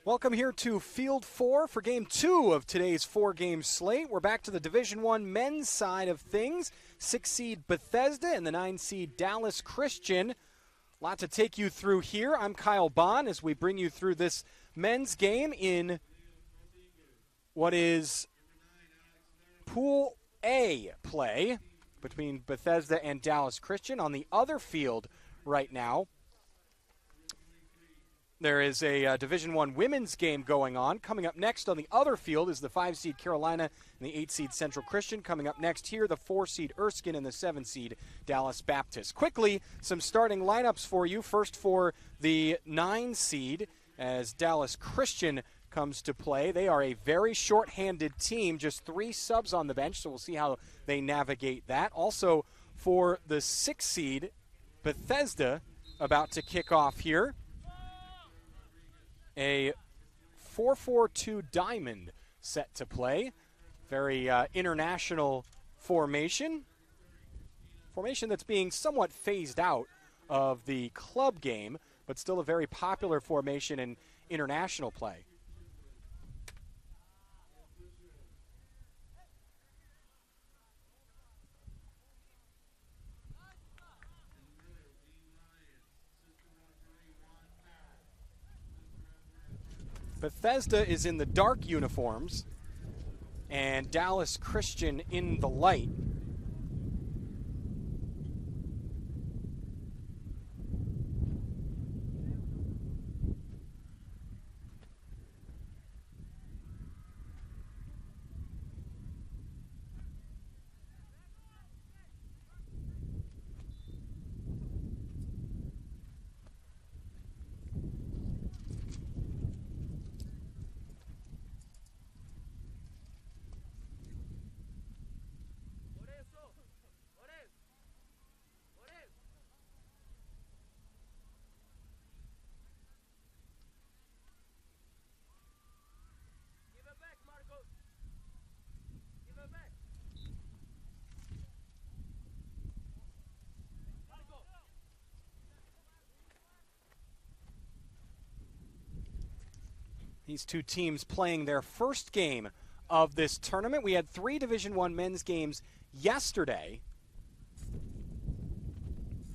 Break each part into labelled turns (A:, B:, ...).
A: Welcome here to Field 4 for Game 2 of today's four-game slate. We're back to the Division I men's side of things. 6-seed Bethesda and the 9-seed Dallas Christian. A lot to take you through here. I'm Kyle Bond as we bring you through this men's game in what is Pool A play between Bethesda and Dallas Christian. On the other field right now, there is a Division I women's game going on. Coming up next on the other field is the 5-seed Carolina and the 8-seed Central Christian. Coming up next here, the 4-seed Erskine and the 7-seed Dallas Baptist. Quickly, some starting lineups for you. First for the 9-seed as Dallas Christian comes to play. They are a very short-handed team, just 3 subs on the bench, so we'll see how they navigate that. Also for the 6-seed Bethesda about to kick off here. A 4-4-2 diamond set to play. Very international formation. Formation that's being somewhat phased out of the club game, but still a very popular formation in international play. Bethesda is in the dark uniforms, and Dallas Christian in the light. These two teams playing their first game of this tournament. We had 3 Division I men's games yesterday.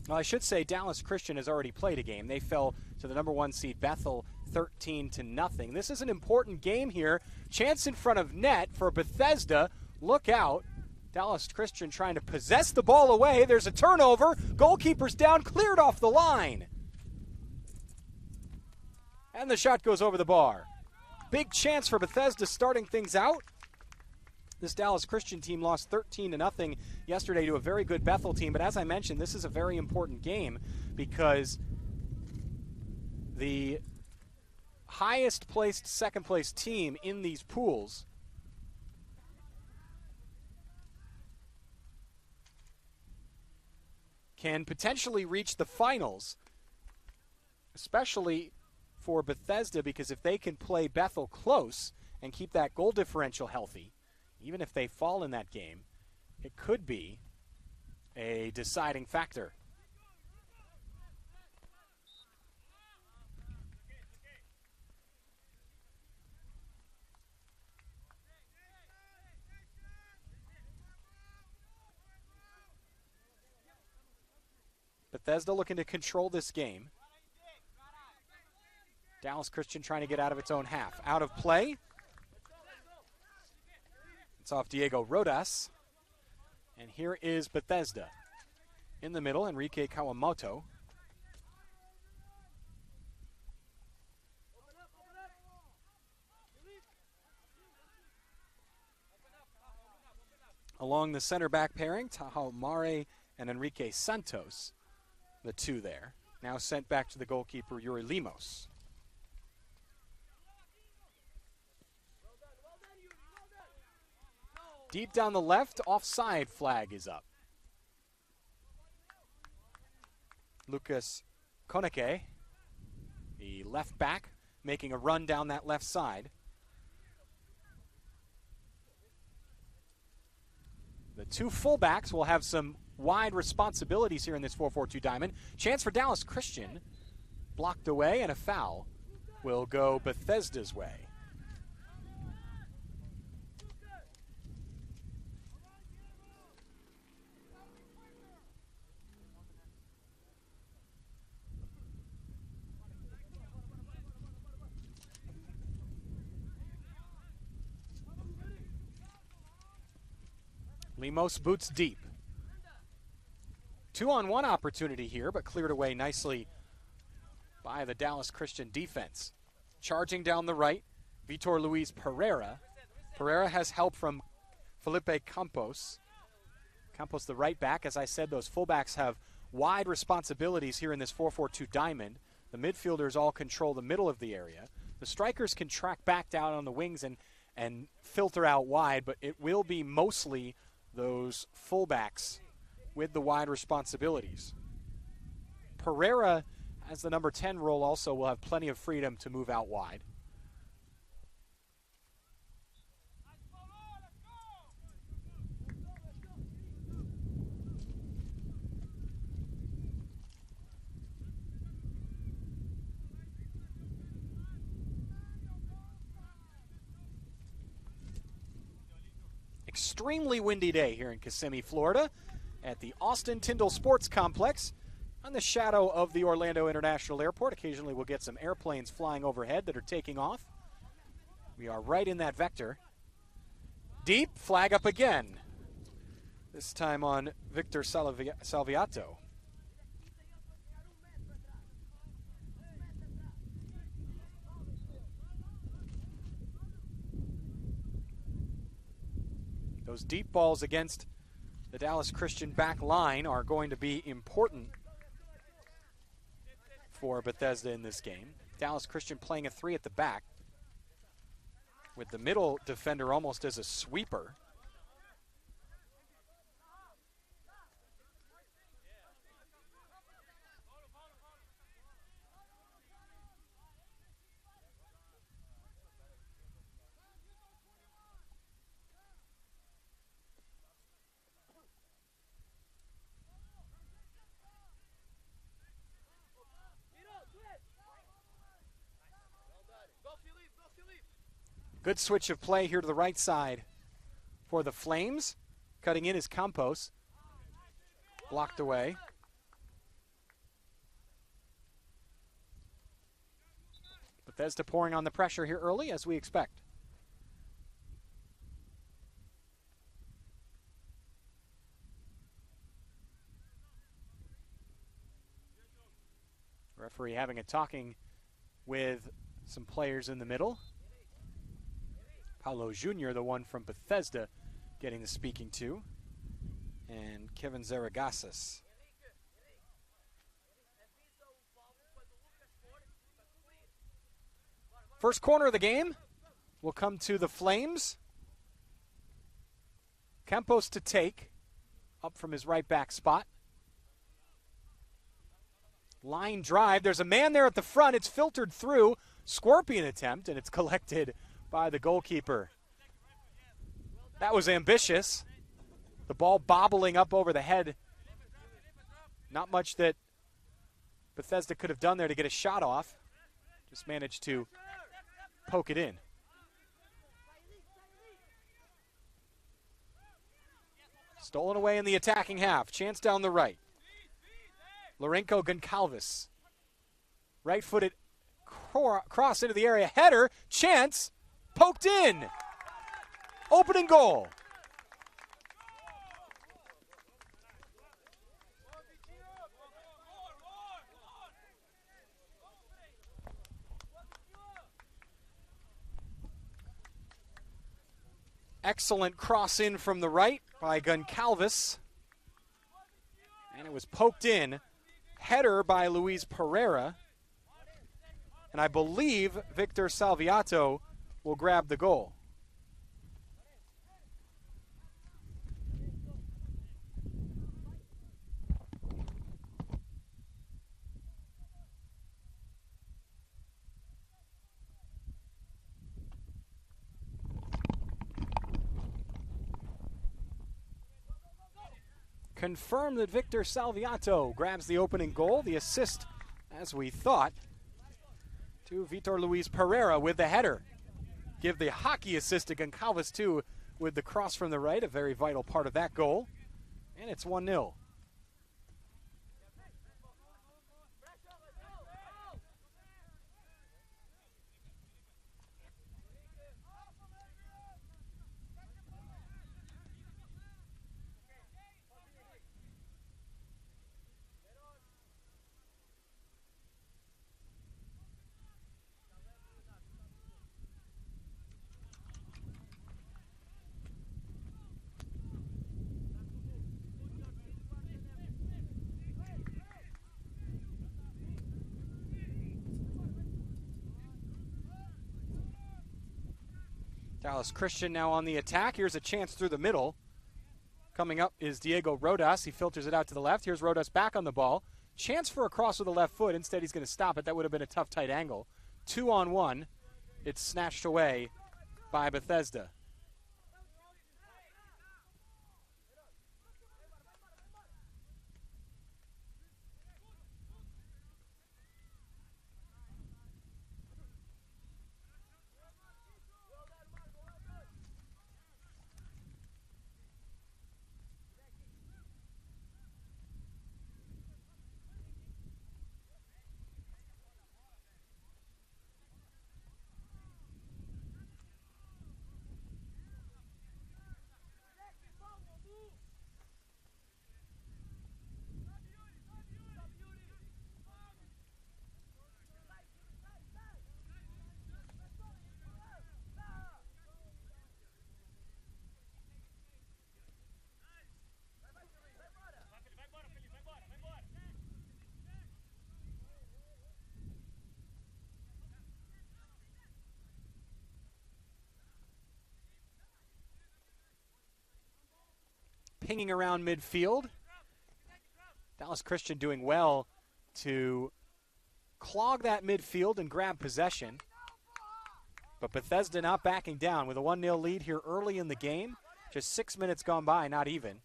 A: Well, I should say Dallas Christian has already played a game. They fell to the number 1 seed Bethel 13-0. This is an important game here. Chance in front of net for Bethesda. Look out. Dallas Christian trying to possess the ball away. There's a turnover. Goalkeeper's down, cleared off the line. And the shot goes over the bar. Big chance for Bethesda starting things out. This Dallas Christian team lost 13-0 yesterday to a very good Bethel team. But as I mentioned, this is a very important game because the highest placed second place team in these pools can potentially reach the finals, especially for Bethesda, because if they can play Bethel close and keep that goal differential healthy, even if they fall in that game, it could be a deciding factor. Bethesda looking to control this game. Dallas Christian trying to get out of its own half. Out of play. It's off Diego Rodas. And here is Bethesda. In the middle, Enrique Kawamoto. Along the center back pairing, Taho Mare and Enrique Santos, the two there. Now sent back to the goalkeeper, Yuri Limos. Deep down the left, offside flag is up. Lucas Koneke, the left back, making a run down that left side. The two fullbacks will have some wide responsibilities here in this 4-4-2 diamond. Chance for Dallas Christian. Blocked away and a foul will go Bethesda's way. Lemos boots deep. 2-on-1 opportunity here, but cleared away nicely by the Dallas Christian defense. Charging down the right, Vitor Luis Pereira. Pereira has help from Felipe Campos. Campos, the right back. As I said, those fullbacks have wide responsibilities here in this 4-4-2 diamond. The midfielders all control the middle of the area. The strikers can track back down on the wings and filter out wide, but it will be mostly those fullbacks with the wide responsibilities. Pereira, as the number 10 role, also will have plenty of freedom to move out wide. Extremely windy day here in Kissimmee, Florida, at the Austin-Tindall Sports Complex on the shadow of the Orlando International Airport. Occasionally we'll get some airplanes flying overhead that are taking off. We are right in that vector. Deep, flag up again. This time on Victor Salviato. Those deep balls against the Dallas Christian back line are going to be important for Bethesda in this game. Dallas Christian playing a 3 at the back with the middle defender almost as a sweeper. Good switch of play here to the right side for the Flames. Cutting in is Campos. Blocked away. Bethesda pouring on the pressure here early, as we expect. Referee having a talking with some players in the middle. Paulo Jr., the one from Bethesda, getting the speaking to, and Kevin Zaragasas. First corner of the game will come to the Flames. Campos to take, up from his right back spot. Line drive. There's a man there at the front. It's filtered through. Scorpion attempt, and it's collected by the goalkeeper. That was ambitious. The ball bobbling up over the head. Not much that Bethesda could have done there to get a shot off. Just managed to poke it in. Stolen away in the attacking half. Chance down the right. Lourenco Goncalves. Right-footed cross into the area. Header. Chance. Poked in. Opening goal. Excellent cross in from the right by Goncalves. And it was poked in. Header by Luis Pereira. And I believe Victor Salviato will grab the goal. Confirm that Victor Salviato grabs the opening goal. The assist, as we thought, To Vitor Luis Pereira with the header. Give the hockey assist to Goncalves, too, with the cross from the right, a very vital part of that goal. And it's 1-0. Dallas Christian now on the attack. Here's a chance through the middle. Coming up is Diego Rodas. He filters it out to the left. Here's Rodas back on the ball. Chance for a cross with the left foot. Instead, he's going to stop it. That would have been a tough, tight angle. 2-on-1. It's snatched away by Bethesda. Pinging around midfield. Dallas Christian doing well to clog that midfield and grab possession. But Bethesda not backing down with a 1-0 lead here early in the game. Just 6 minutes gone by, not even.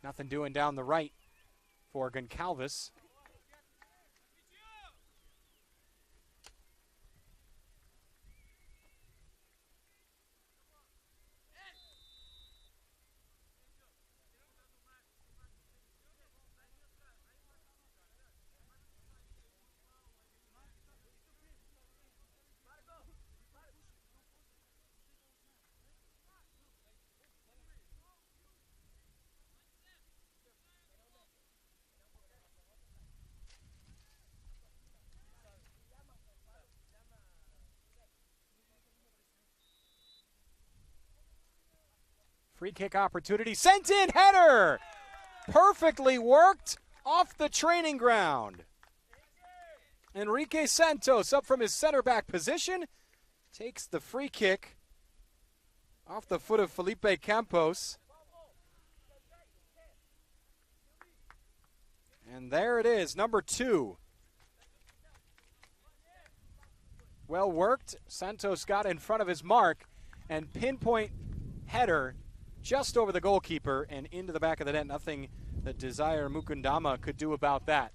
A: Nothing doing down the right for Goncalves. Free kick opportunity, sent in, header! Perfectly worked off the training ground. Enrique Santos up from his center back position, takes the free kick off the foot of Felipe Campos. And there it is, number 2. Well worked. Santos got in front of his mark and pinpoint header just over the goalkeeper and into the back of the net. Nothing that Desire Mukundama could do about that.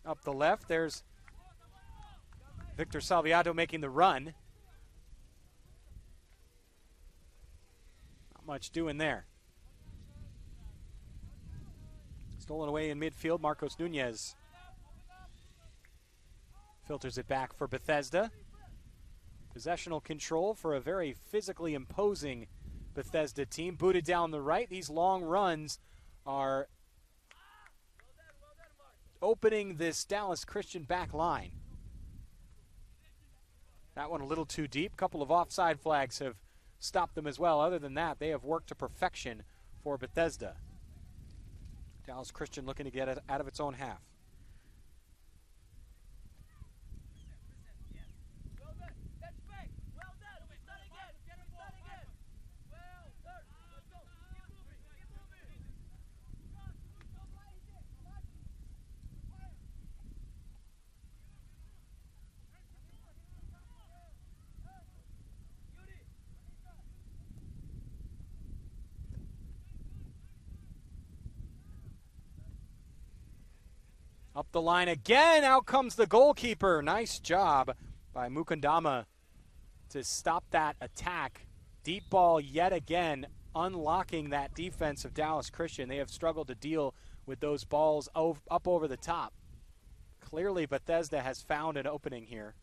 A: Up the left, there's Victor Salviato making the run. Not much doing there. Stolen away in midfield, Marcos Nunez filters it back for Bethesda. Possessional control for a very physically imposing Bethesda team. Booted down the right. These long runs are opening this Dallas Christian back line. That one a little too deep. Couple of offside flags have stopped them as well. Other than that, they have worked to perfection for Bethesda. Dallas Christian looking to get it out of its own half. Up the line again, out comes the goalkeeper. Nice job by Mukundama to stop that attack. Deep ball yet again, unlocking that defense of Dallas Christian. They have struggled to deal with those balls up over the top. Clearly Bethesda has found an opening here.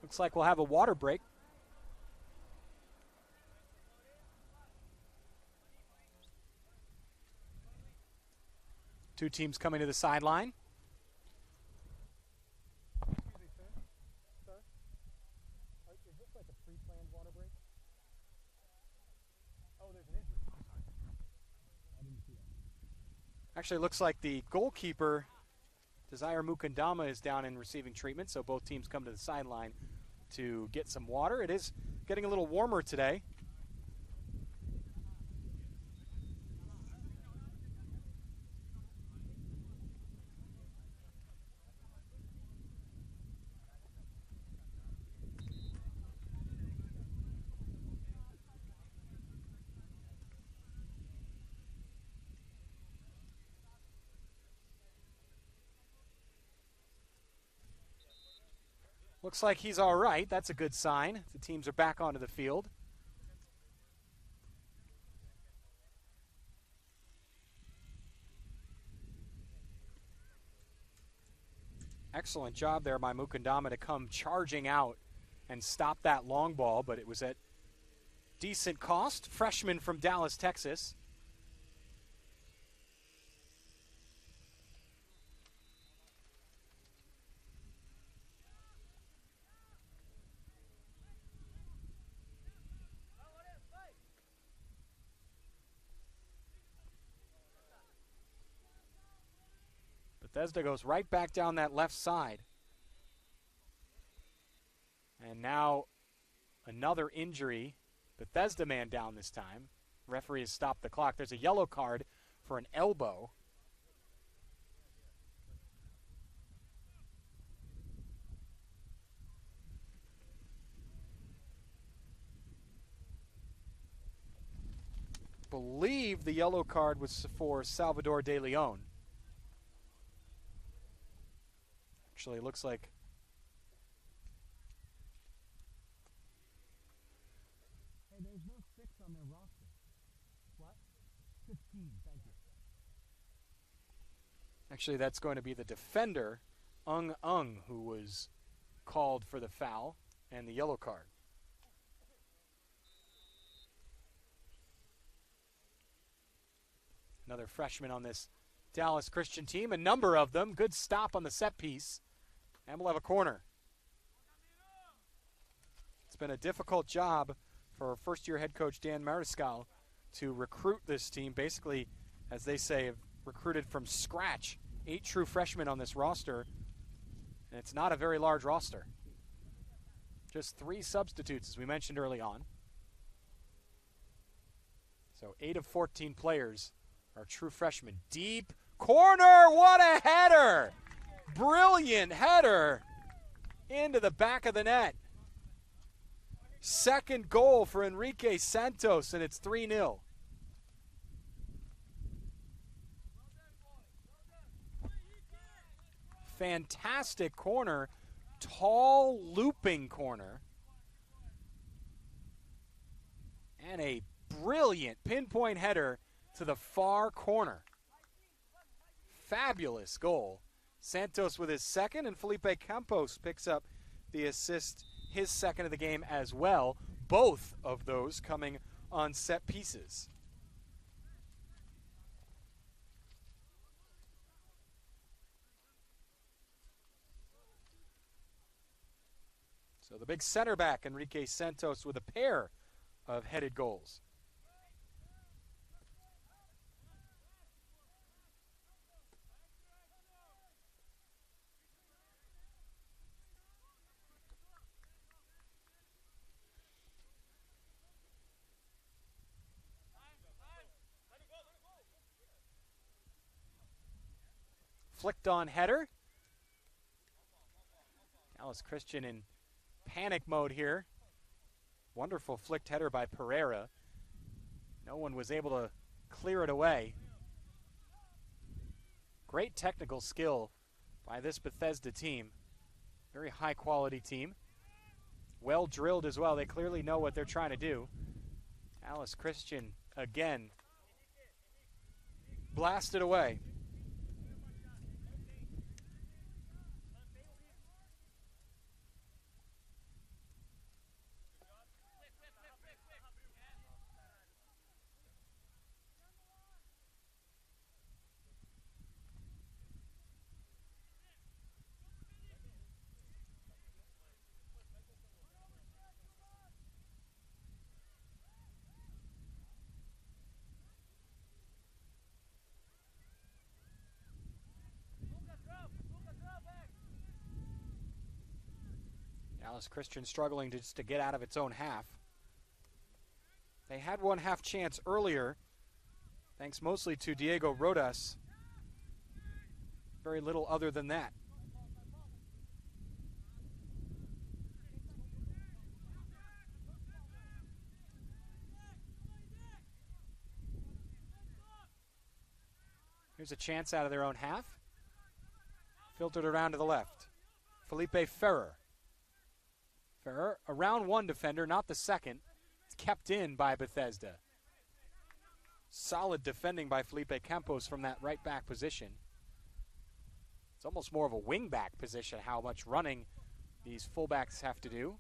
A: Looks like we'll have a water break. Two teams coming to the sideline.
B: Excuse me, sir. Sir? Is this like a pre-planned water break? Oh, there's an injury. I'm sorry. I didn't see that.
A: Actually, it looks like the goalkeeper, Desire Mukundama, is down and receiving treatment, so both teams come to the sideline to get some water. It is getting a little warmer today. Looks like he's all right. That's a good sign. The teams are back onto the field. Excellent job there by Mukundama to come charging out and stop that long ball, but it was at decent cost. Freshman from Dallas, Texas. Bethesda goes right back down that left side. And now another injury. Bethesda man down this time. Referee has stopped the clock. There's a yellow card for an elbow. Believe the yellow card was for Salvador De Leon. Actually, it looks like
B: hey, there's no 6 on their roster. What? 15, thank you.
A: actually that's going to be the defender, Ung, who was called for the foul and the yellow card. Another freshman on this Dallas Christian team, a number of them. Good stop on the set piece. And we'll have a corner. It's been a difficult job for first-year head coach Dan Mariscal to recruit this team. Basically, as they say, have recruited from scratch. 8 true freshmen on this roster. And it's not a very large roster. Just 3 substitutes, as we mentioned early on. So 8 of 14 players are true freshmen. Deep corner, what a header! Brilliant header into the back of the net. Second goal for Enrique Santos, and it's 3-0. Fantastic corner. Tall looping corner. And a brilliant pinpoint header to the far corner. Fabulous goal. Santos with his second, and Felipe Campos picks up the assist, his second of the game as well. Both of those coming on set pieces. So the big center back, Enrique Santos, with a pair of headed goals. Flicked on header. Dallas Christian in panic mode here. Wonderful flicked header by Pereira. No one was able to clear it away. Great technical skill by this Bethesda team. Very high quality team. Well drilled as well. They clearly know what they're trying to do. Dallas Christian again blasted away. Dallas Christian struggling just to get out of its own half. They had one half chance earlier, thanks mostly to Diego Rodas. Very little other than that. Here's a chance out of their own half. Filtered around to the left. Felipe Ferrer. Ferrer, a round one defender, not the second. It's kept in by Bethesda. Solid defending by Felipe Campos from that right back position. It's almost more of a wing back position, how much running these fullbacks have to do.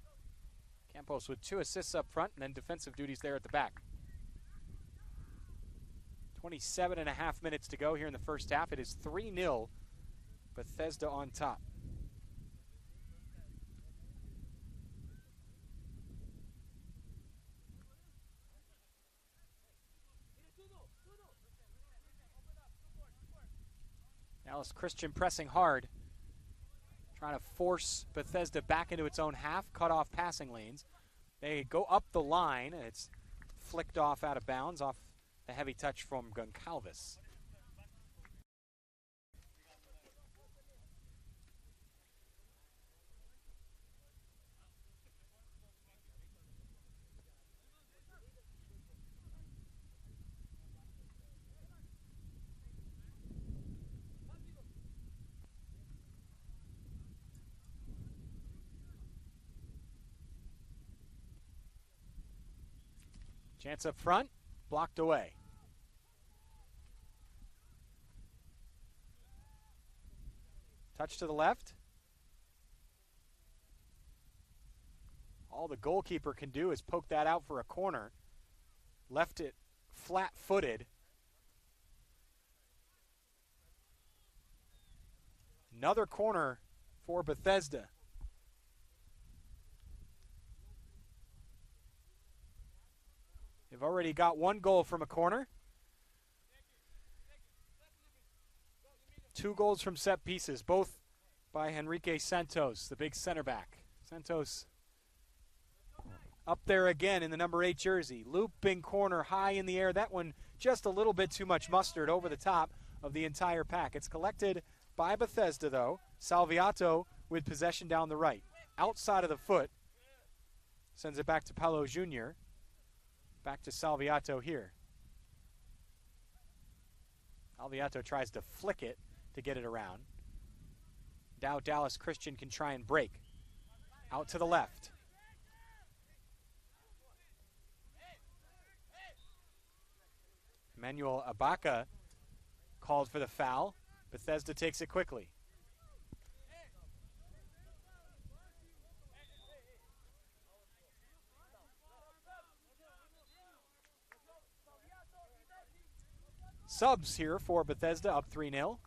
A: Campos with 2 assists up front and then defensive duties there at the back. 27.5 minutes to go here in the first half. It is 3-0, Bethesda on top. Dallas Christian pressing hard, trying to force Bethesda back into its own half, cut off passing lanes. They go up the line, and it's flicked off out of bounds off the heavy touch from Goncalves. Chance up front, blocked away. Touch to the left. All the goalkeeper can do is poke that out for a corner. Left it flat-footed. Another corner for Bethesda. They've already got 1 goal from a corner. 2 goals from set pieces, both by Enrique Santos, the big center back. Santos up there again in the number 8 jersey. Looping corner high in the air. That one just a little bit too much mustard over the top of the entire pack. It's collected by Bethesda, though. Salviato with possession down the right. Outside of the foot. Sends it back to Paulo Jr. Back to Salviato here. Salviato tries to flick it to get it around. Doubt Dallas Christian can try and break. Out to the left. Emmanuel Abaka called for the foul. Bethesda takes it quickly. Subs here for Bethesda, up 3-0.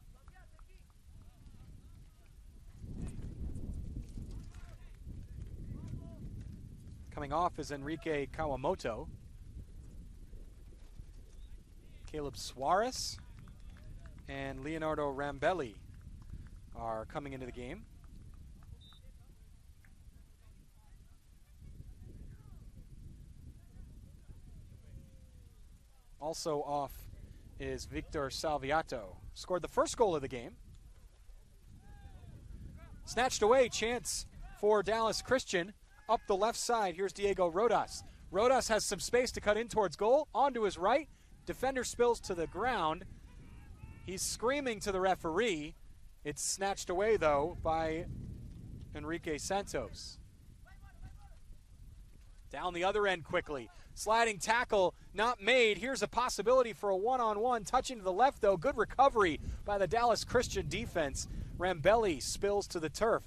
A: Coming off is Enrique Kawamoto. Caleb Suarez and Leonardo Rambelli are coming into the game. Also off is Victor Salviato. Scored the first goal of the game. Snatched away, chance for Dallas Christian. Up the left side, here's Diego Rodas. Rodas has some space to cut in towards goal. On to his right. Defender spills to the ground. He's screaming to the referee. It's snatched away, though, by Enrique Santos. Down the other end quickly. Sliding tackle not made. Here's a possibility for a one-on-one. Touching to the left, though. Good recovery by the Dallas Christian defense. Rambelli spills to the turf.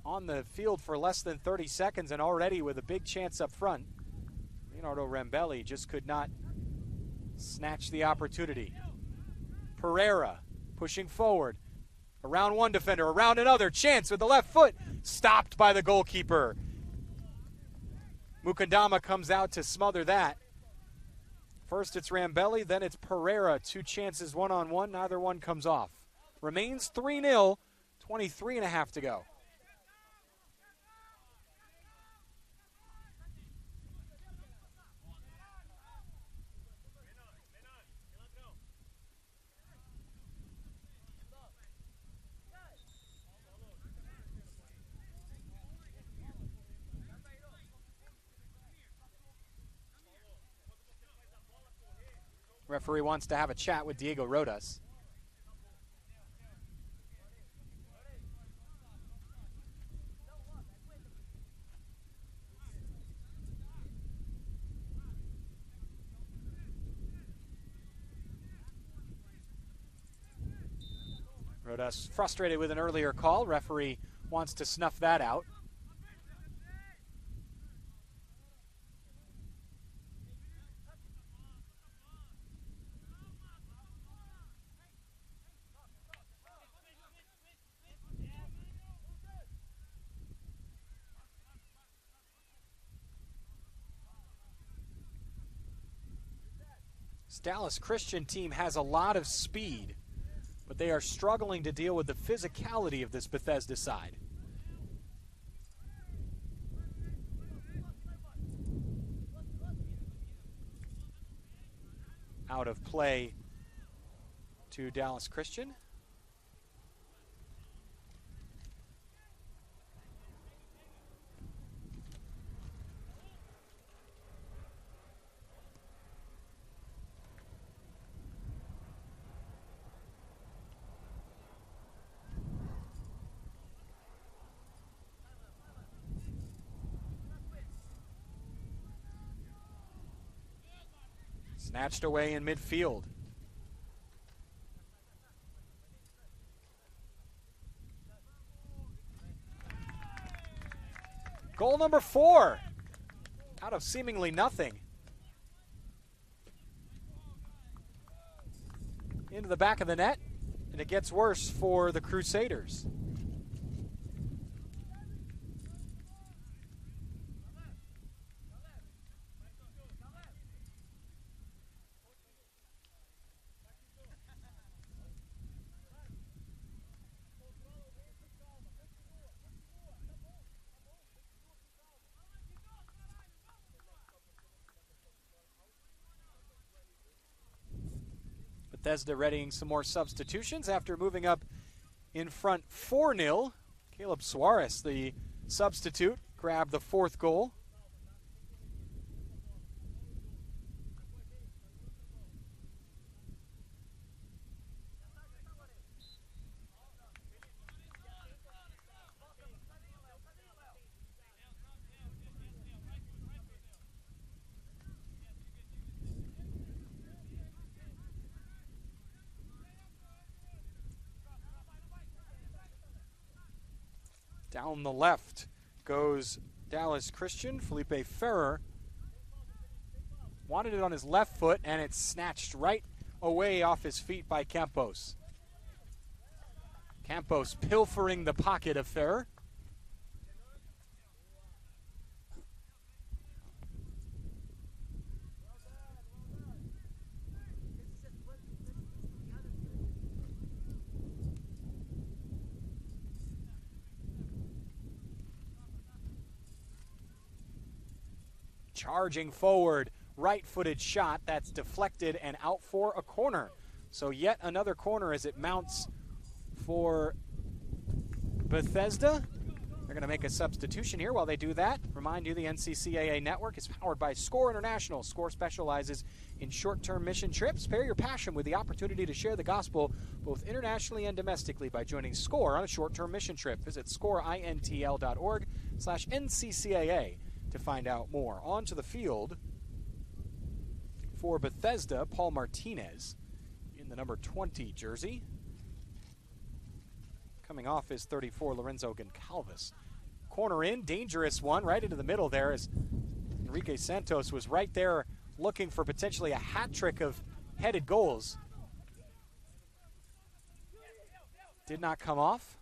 A: On the field for less than 30 seconds and already with a big chance up front. Leonardo Rambelli just could not snatch the opportunity. Pereira pushing forward. Around one defender, around another. Chance with the left foot. Stopped by the goalkeeper. Mukandama comes out to smother that. First it's Rambelli, then it's Pereira. Two chances one-on-one, neither one comes off. Remains 3-0, 23.5 to go. Referee wants to have a chat with Diego Rodas. Rodas frustrated with an earlier call. Referee wants to snuff that out. This Dallas Christian team has a lot of speed, but they are struggling to deal with the physicality of this Bethesda side. Out of play to Dallas Christian. Snatched away in midfield. Goal number 4. Out of seemingly nothing. Into the back of the net, and it gets worse for the Crusaders. Bethesda readying some more substitutions after moving up in front 4-0. Caleb Suarez, the substitute, grabbed the 4th goal. Down the left goes Dallas Christian. Felipe Ferrer wanted it on his left foot, and it's snatched right away off his feet by Campos. Campos pilfering the pocket of Ferrer. Charging forward, right-footed shot that's deflected and out for a corner. So yet another corner as it mounts for Bethesda. They're going to make a substitution here. While they do that, remind you the NCCAA network is powered by SCORE International. SCORE specializes in short-term mission trips. Pair your passion with the opportunity to share the gospel both internationally and domestically by joining SCORE on a short-term mission trip. Visit scoreintl.org/NCCAA to find out more. On to the field for Bethesda, Paul Martinez in the number 20 jersey. Coming off his 34, Lorenzo Goncalves. Corner in, dangerous one, right into the middle there as Enrique Santos was right there looking for potentially a hat trick of headed goals. Did not come off.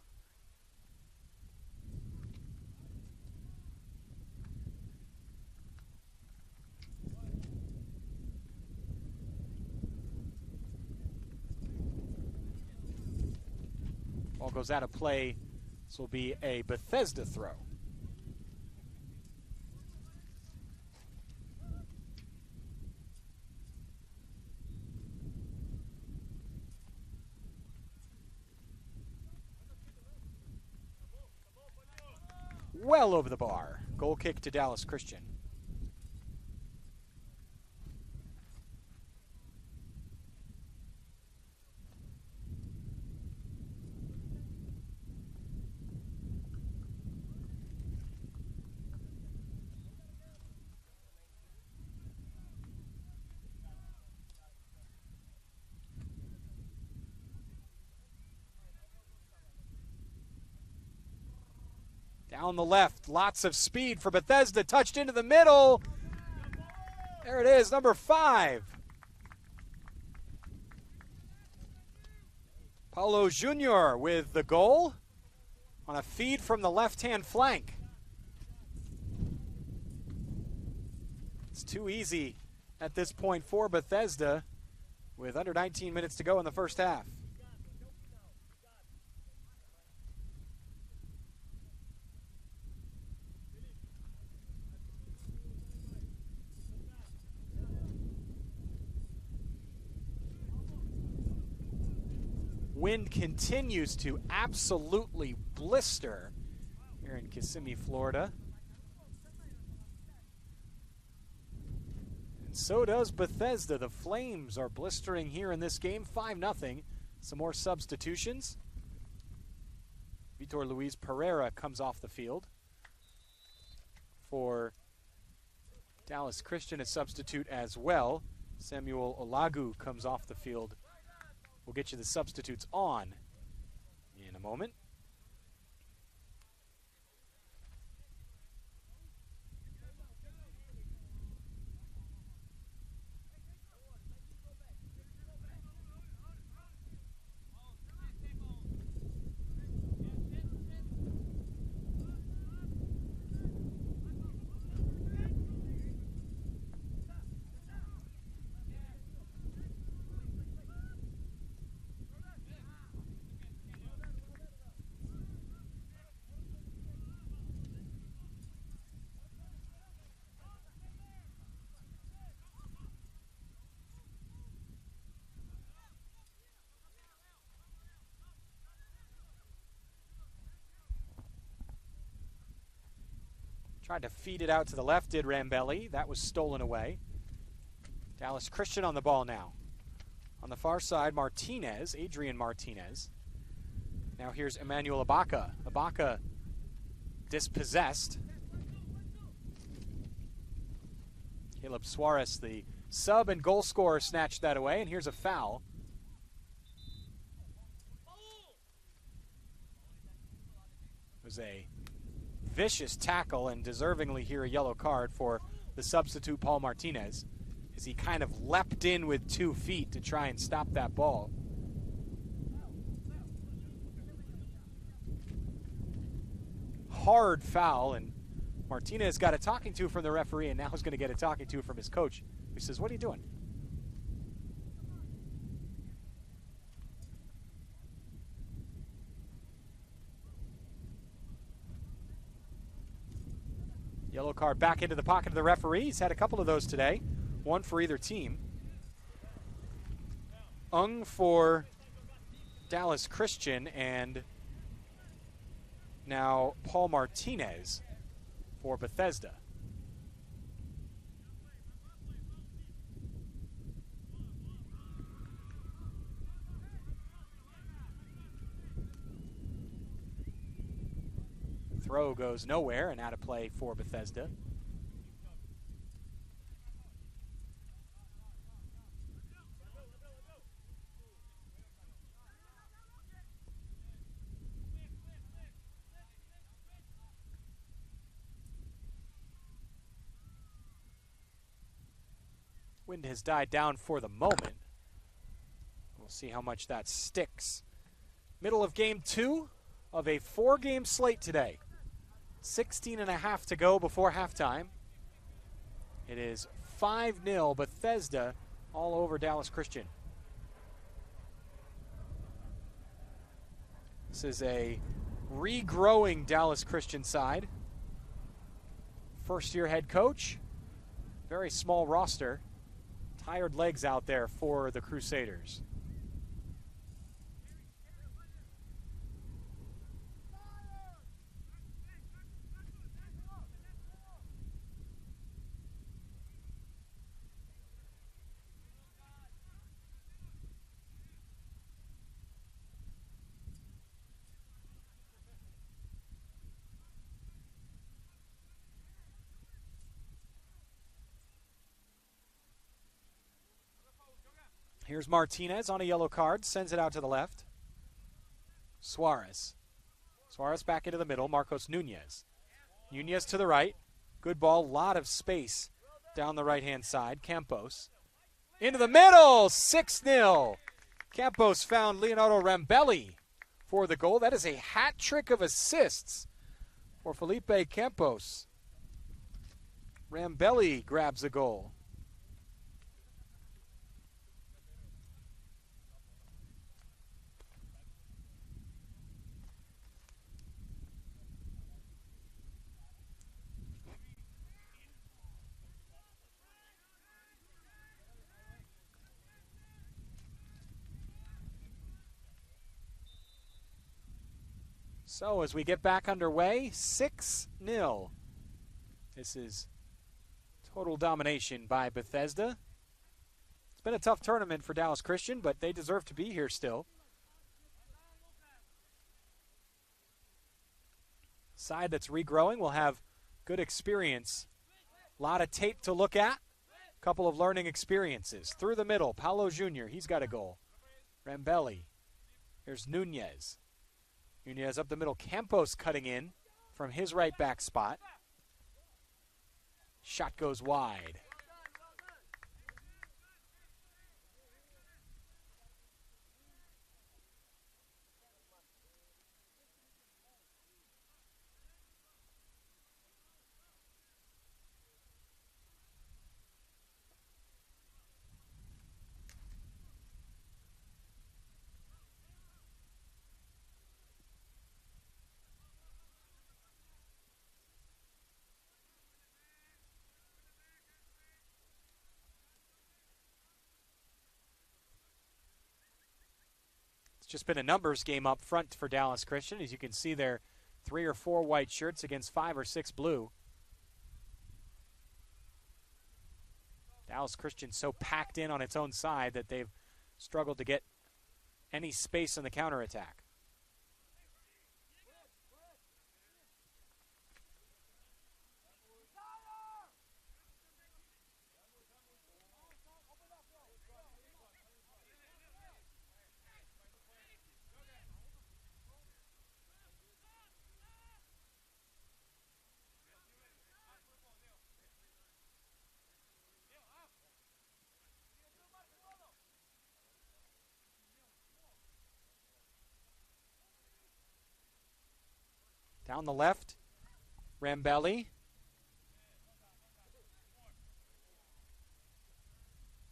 A: Ball goes out of play. This will be a Bethesda throw. Well over the bar. Goal kick to Dallas Christian. Down the left, lots of speed for Bethesda, touched into the middle. There it is, number 5. Paulo Jr. with the goal on a feed from the left-hand flank. It's too easy at this point for Bethesda with under 19 minutes to go in the first half. Wind continues to absolutely blister here in Kissimmee, Florida. And so does Bethesda. The Flames are blistering here in this game, 5-0. Some more substitutions. Vitor Luis Pereira comes off the field for Dallas Christian, a substitute as well. Samuel Olagu comes off the field. We'll get you the substitutes on in a moment. Tried to feed it out to the left, did Rambelli. That was stolen away. Dallas Christian on the ball now. On the far side, Martinez, Adrian Martinez. Now here's Emmanuel Ibaka. Ibaka dispossessed. Caleb Suarez, the sub and goal scorer, snatched that away, and here's a foul. It was a vicious tackle, and deservingly here a yellow card for the substitute Paul Martinez, as he kind of leapt in with 2 feet to try and stop that ball. Hard foul, and Martinez got a talking to from the referee, and now he's going to get a talking to from his coach, who says, "What are you doing?" Yellow card back into the pocket of the referee. He's had a couple of those today, 1 for either team. Ung for Dallas Christian, and now Paul Martinez for Bethesda. Throw goes nowhere and out of play for Bethesda. Wind has died down for the moment. We'll see how much that sticks. Middle of game 2 of a 4-game slate today. 16.5 to go before halftime. It is 5-0 Bethesda all over Dallas Christian. This is a regrowing Dallas Christian side. First-year head coach. Very small roster. Tired legs out there for the Crusaders. Here's Martinez on a yellow card, sends it out to the left. Suarez. Suarez back into the middle, Marcos Nunez. Nunez to the right. Good ball, lot of space down the right-hand side. Campos. Into the middle, 6-0. Campos found Leonardo Rambelli for the goal. That is a hat trick of assists for Felipe Campos. Rambelli grabs the goal. So as we get back underway, 6-0. This is total domination by Bethesda. It's been a tough tournament for Dallas Christian, but they deserve to be here still. Side that's regrowing will have good experience. A lot of tape to look at. A couple of learning experiences. Through the middle, Paulo Jr., he's got a goal. Rambelli. Here's Nunez. Nunez up the middle. Campos cutting in from his right back spot. Shot goes wide. Just been a numbers game up front for Dallas Christian. As you can see there, 3 or 4 white shirts against 5 or 6 blue. Dallas Christian so packed in on its own side that they've struggled to get any space on the counterattack. Down the left, Rambelli.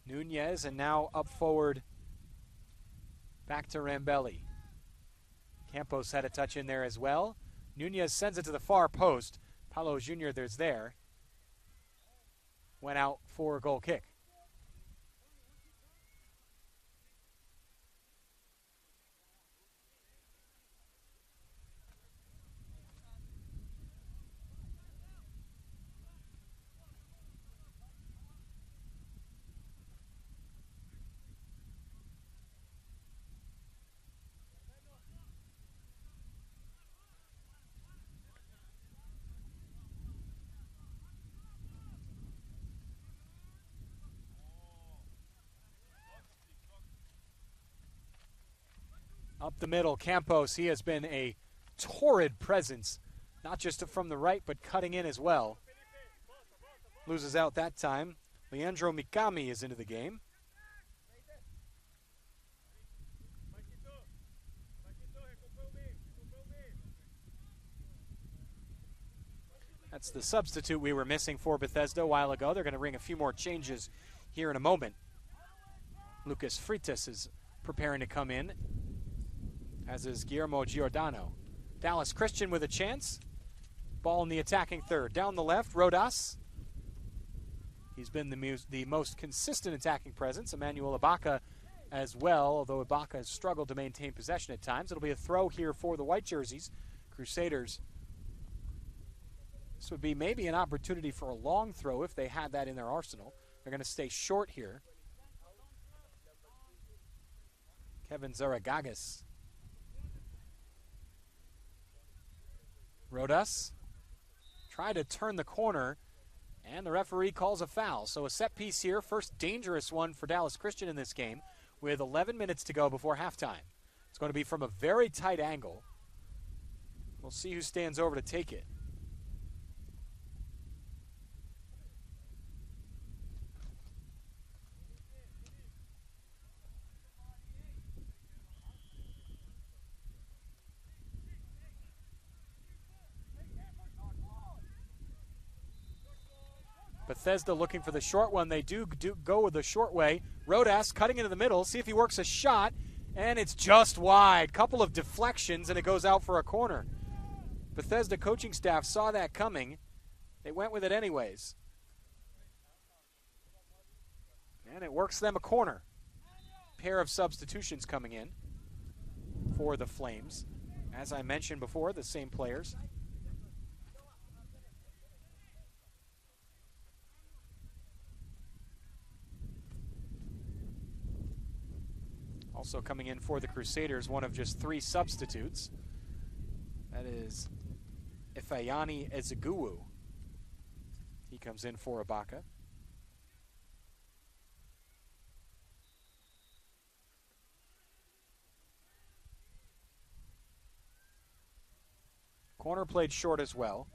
A: Nunez, and now up forward, back to Rambelli. Campos had a touch in there as well. Nunez sends it to the far post. Paulo Jr. there's there. Went out for a goal kick. Up the middle, Campos, he has been a torrid presence, not just from the right, but cutting in as well. Loses out that time. Leandro Mikami is into the game. That's the substitute we were missing for Bethesda a while ago. They're going to ring a few more changes here in a moment. Lucas Freitas is preparing to come in, as is Guillermo Giordano. Dallas Christian with a chance. Ball in the attacking third. Down the left, Rodas. He's been the most consistent attacking presence. Emmanuel Ibaka as well, although Ibaka has struggled to maintain possession at times. It'll be a throw here for the white jerseys, Crusaders. This would be maybe an opportunity for a long throw if they had that in their arsenal. They're going to stay short here. Kevin Zaragagas. Rodas tried to turn the corner, and the referee calls a foul. So a set piece here, first dangerous one for Dallas Christian in this game, with 11 minutes to go before halftime. It's going to be from a very tight angle. We'll see who stands over to take it. Bethesda looking for the short one. They do go with the short way. Rodas cutting into the middle. See if he works a shot. And it's just wide. Couple of deflections, and it goes out for a corner. Bethesda coaching staff saw that coming. They went with it anyways. And it works them a corner. Pair of substitutions coming in for the Flames. As I mentioned before, the same players. Also coming in for the Crusaders, one of just 3 substitutes. That is Ifeanyi Ezegwu. He comes in for Ibaka. Corner played short as well.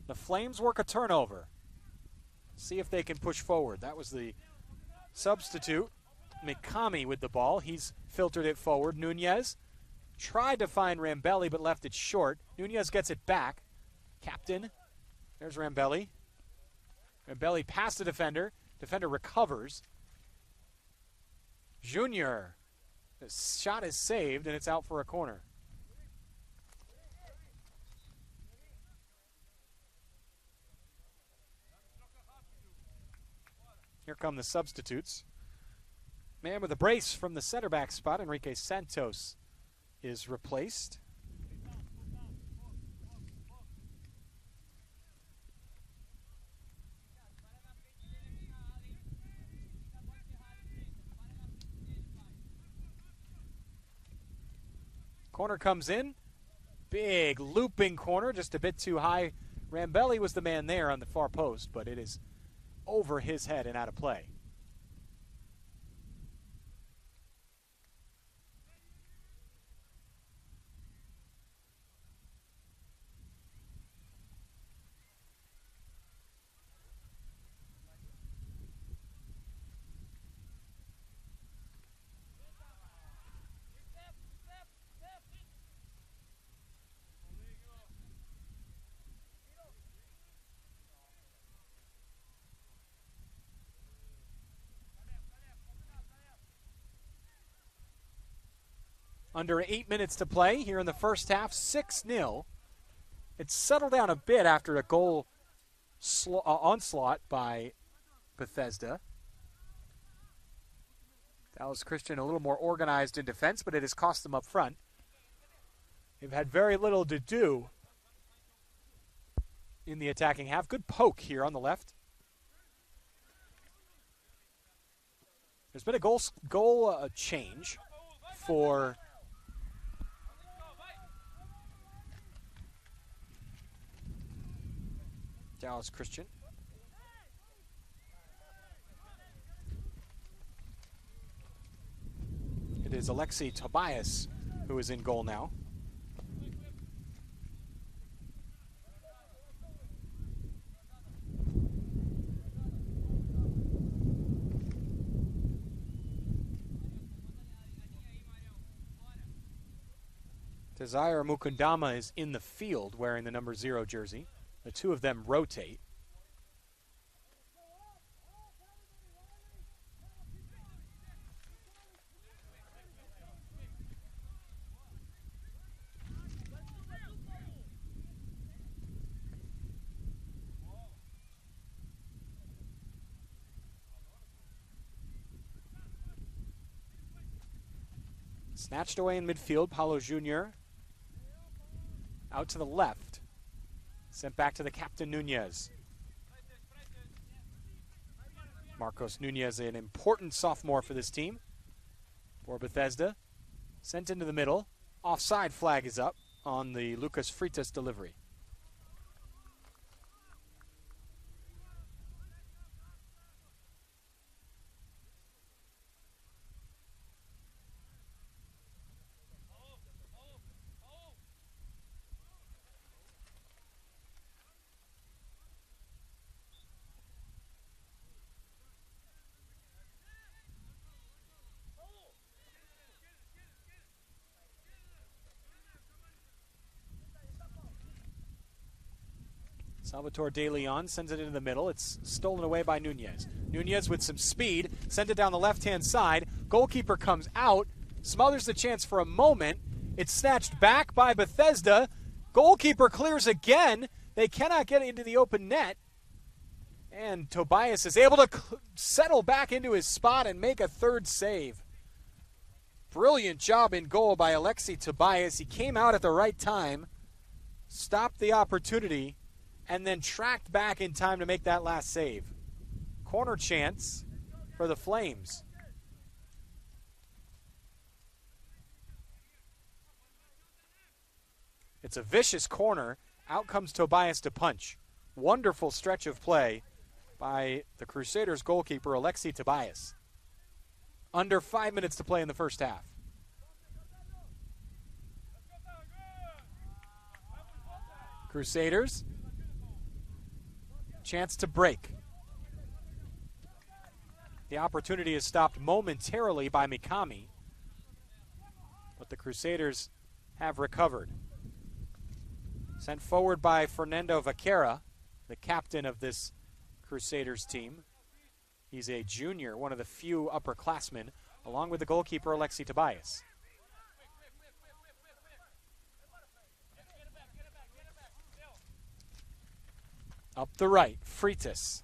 A: The Flames work a turnover. See if they can push forward. That was the substitute, Mikami, with the ball. He's filtered it forward. Nunez tried to find Rambelli but left it short. Nunez gets it back. Captain. There's Rambelli. Rambelli past the defender. Defender recovers. Junior. The shot is saved, and it's out for a corner. Here come the substitutes. Man with a brace from the center back spot, Enrique Santos, is replaced. Corner comes in. Big looping corner, just a bit too high. Rambelli was the man there on the far post, but it is over his head and out of play. Under 8 minutes to play here in the first half, 6-0. It's settled down a bit after a goal onslaught by Bethesda. Dallas Christian a little more organized in defense, but it has cost them up front. They've had very little to do in the attacking half. Good poke here on the left. There's been a goal change for Dallas Christian. It is Alexei Tobias who is in goal now. Desire Mukundama is in the field wearing the number 0 jersey. The two of them rotate. Snatched away in midfield, Paulo Jr. out to the left. Sent back to the captain, Nunez. Marcos Nunez, an important sophomore for this team. For Bethesda. Sent into the middle. Offside flag is up on the Lucas Freitas delivery. Salvatore De Leon sends it into the middle. It's stolen away by Nunez. Nunez with some speed, sent it down the left-hand side. Goalkeeper comes out, smothers the chance for a moment. It's snatched back by Bethesda. Goalkeeper clears again. They cannot get into the open net. And Tobias is able to settle back into his spot and make a third save. Brilliant job in goal by Alexei Tobias. He came out at the right time, stopped the opportunity, and then tracked back in time to make that last save. Corner chance for the Flames. It's a vicious corner. Out comes Tobias to punch. Wonderful stretch of play by the Crusaders goalkeeper, Alexei Tobias. Under 5 minutes to play in the first half. Crusaders. Chance to break. The opportunity is stopped momentarily by Mikami, but the Crusaders have recovered. Sent forward by Fernando Vaquera, the captain of this Crusaders team. He's a junior, one of the few upperclassmen, along with the goalkeeper Alexei Tobias. Up the right, Freitas.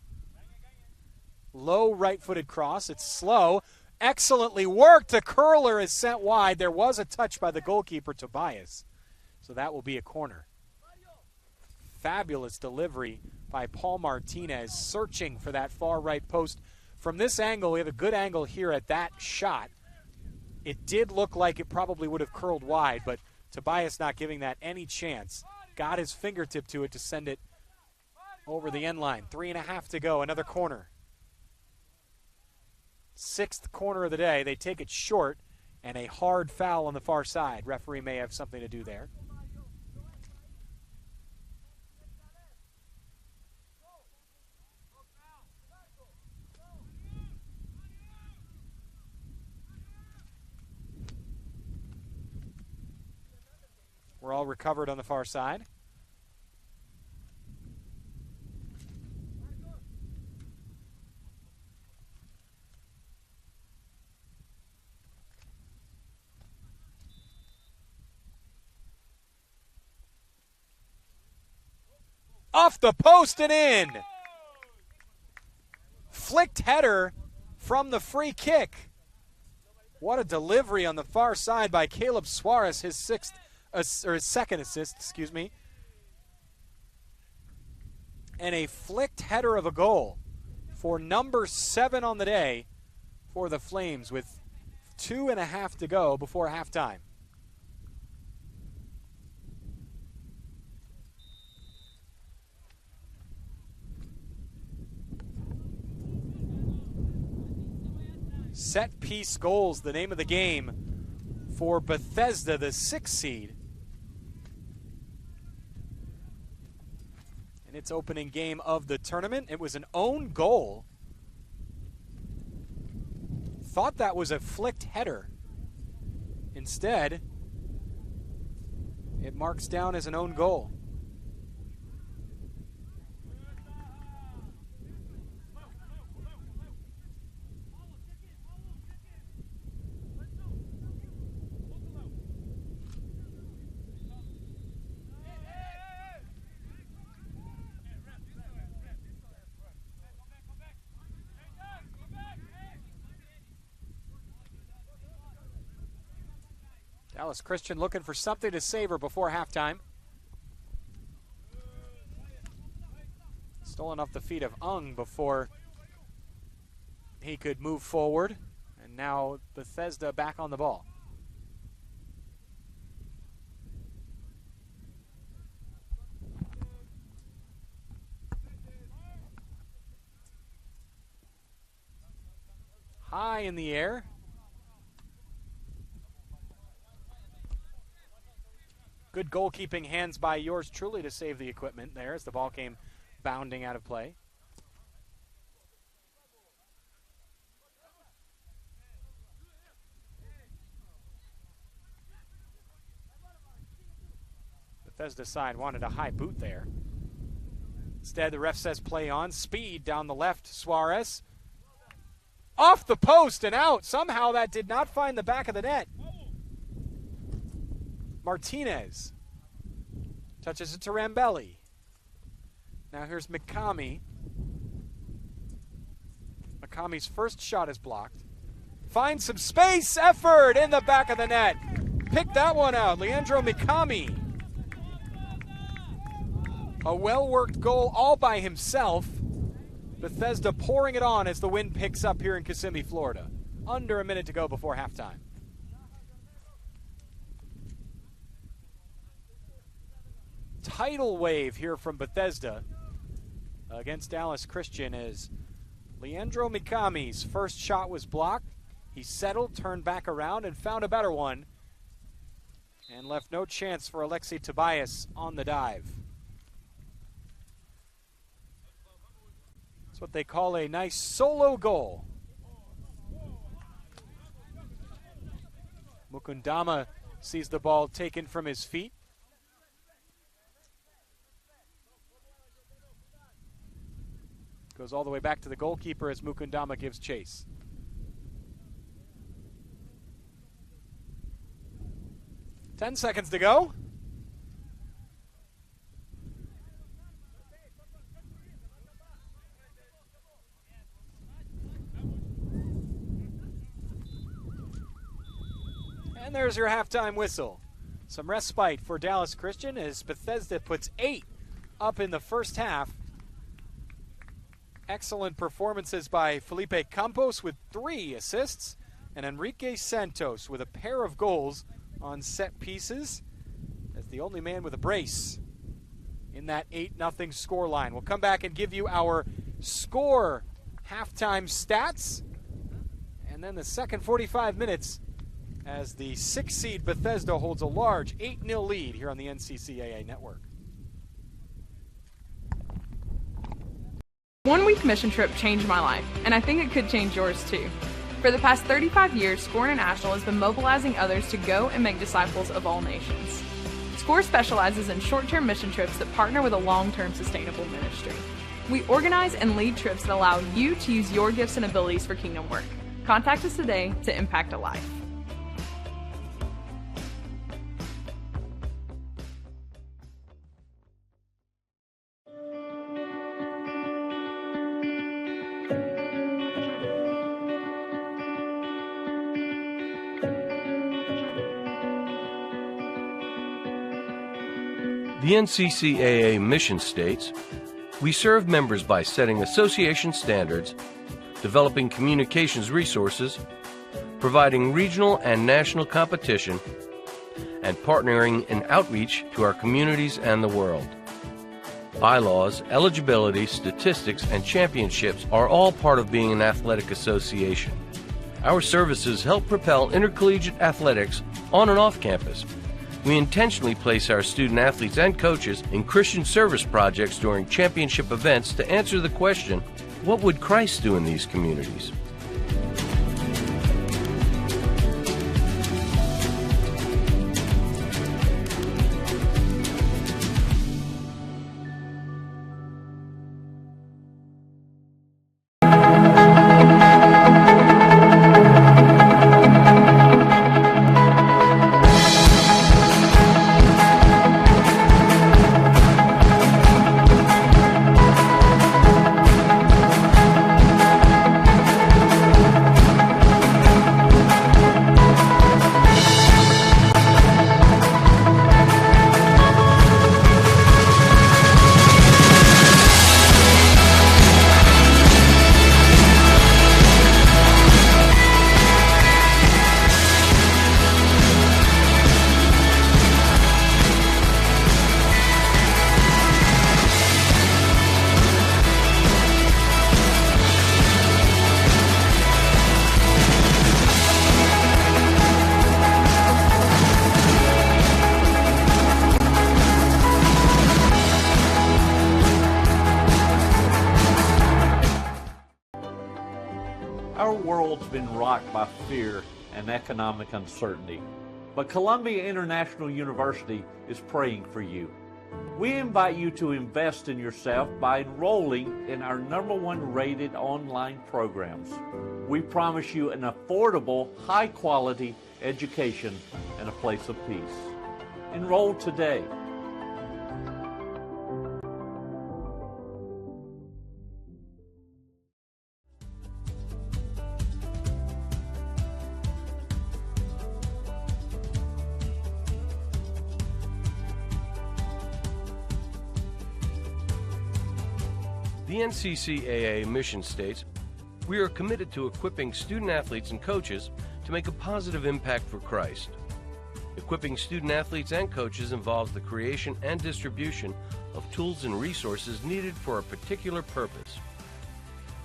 A: Low right-footed cross. It's slow. Excellently worked. The curler is sent wide. There was a touch by the goalkeeper, Tobias. So that will be a corner. Fabulous delivery by Paul Martinez, searching for that far right post. From this angle, we have a good angle here at that shot. It did look like it probably would have curled wide, but Tobias not giving that any chance. Got his fingertip to it to send it over the end line. 3.5 to go. Another corner. 6th corner of the day. They take it short, and a hard foul on the far side. Referee may have something to do there. We're all recovered on the far side. Off the post and in. Flicked header from the free kick. What a delivery on the far side by Caleb Suarez, his second assist, excuse me. And a flicked header of a goal for number 7 on the day for the Flames with 2.5 to go before halftime. Set piece goals, the name of the game for Bethesda, the 6th seed. In its opening game of the tournament, it was an own goal. Thought that was a flicked header. Instead, it marks down as an own goal. Dallas Christian looking for something to savor before halftime. Stolen off the feet of Ung before he could move forward. And now Bethesda back on the ball. High in the air. Good goalkeeping hands by yours truly to save the equipment there as the ball came bounding out of play. Bethesda side wanted a high boot there. Instead, the ref says play on. Speed down the left, Suarez. Off the post and out. Somehow that did not find the back of the net. Martinez touches it to Rambelli. Now here's Mikami. Mikami's first shot is blocked. Finds some space, effort in the back of the net. Pick that one out, Leandro Mikami. A well-worked goal all by himself. Bethesda pouring it on as the wind picks up here in Kissimmee, Florida. Under a minute to go before halftime. Tidal wave here from Bethesda against Dallas Christian as Leandro Mikami's first shot was blocked. He settled, turned back around, and found a better one and left no chance for Alexei Tobias on the dive. That's what they call a nice solo goal. Mukundama sees the ball taken from his feet. Goes all the way back to the goalkeeper as Mukundama gives chase. Ten seconds to go. And there's your halftime whistle. Some respite for Dallas Christian as Bethesda puts 8 up in the first half. Excellent performances by Felipe Campos with 3 assists and Enrique Santos with a pair of goals on set pieces as the only man with a brace in that 8-0 scoreline. We'll come back and give you our score halftime stats and then the second 45 minutes as the 6th seed Bethesda holds a large 8-0 lead here on the NCCAA network.
C: One-week mission trip changed my life, and I think it could change yours too. For the past 35 years, SCORE International has been mobilizing others to go and make disciples of all nations. SCORE specializes in short-term mission trips that partner with a long-term sustainable ministry. We organize and lead trips that allow you to use your gifts and abilities for kingdom work. Contact us today to impact a life.
D: The NCCAA mission states, "We serve members by setting association standards, developing communications resources, providing regional and national competition, and partnering in outreach to our communities and the world." Bylaws, eligibility, statistics, and championships are all part of being an athletic association. Our services help propel intercollegiate athletics on and off campus. We intentionally place our student athletes and coaches in Christian service projects during championship events to answer the question, what would Christ do in these communities?
E: Our world's been rocked by fear and economic uncertainty, but Columbia International University is praying for you. We invite you to invest in yourself by enrolling in our #1 rated online programs. We promise you an affordable, high-quality education and a place of peace. Enroll today.
D: The NCCAA mission states, "We are committed to equipping student athletes and coaches to make a positive impact for Christ." Equipping student athletes and coaches involves the creation and distribution of tools and resources needed for a particular purpose.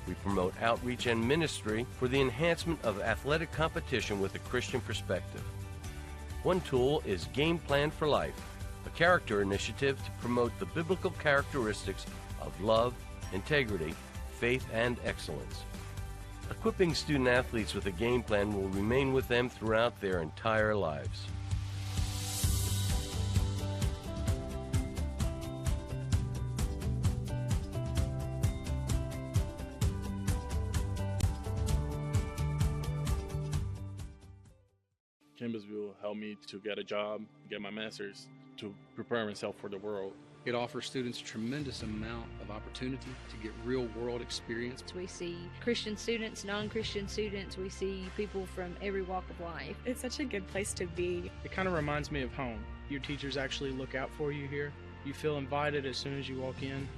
D: We promote outreach and ministry for the enhancement of athletic competition with a Christian perspective. One tool is Game Plan for Life, a character initiative to promote the biblical characteristics of love, integrity, faith, and excellence. Equipping student athletes with a game plan will remain with them throughout their entire lives.
F: Campbellsville helped me to get a job, get my master's, to prepare myself for the world.
G: It offers students a tremendous amount of opportunity to get real-world experience.
H: We see Christian students, non-Christian students. We see people from every walk of life.
I: It's such a good place to be.
B: It kind of reminds me of home. Your teachers actually look out for you here. You feel invited as soon as you walk in.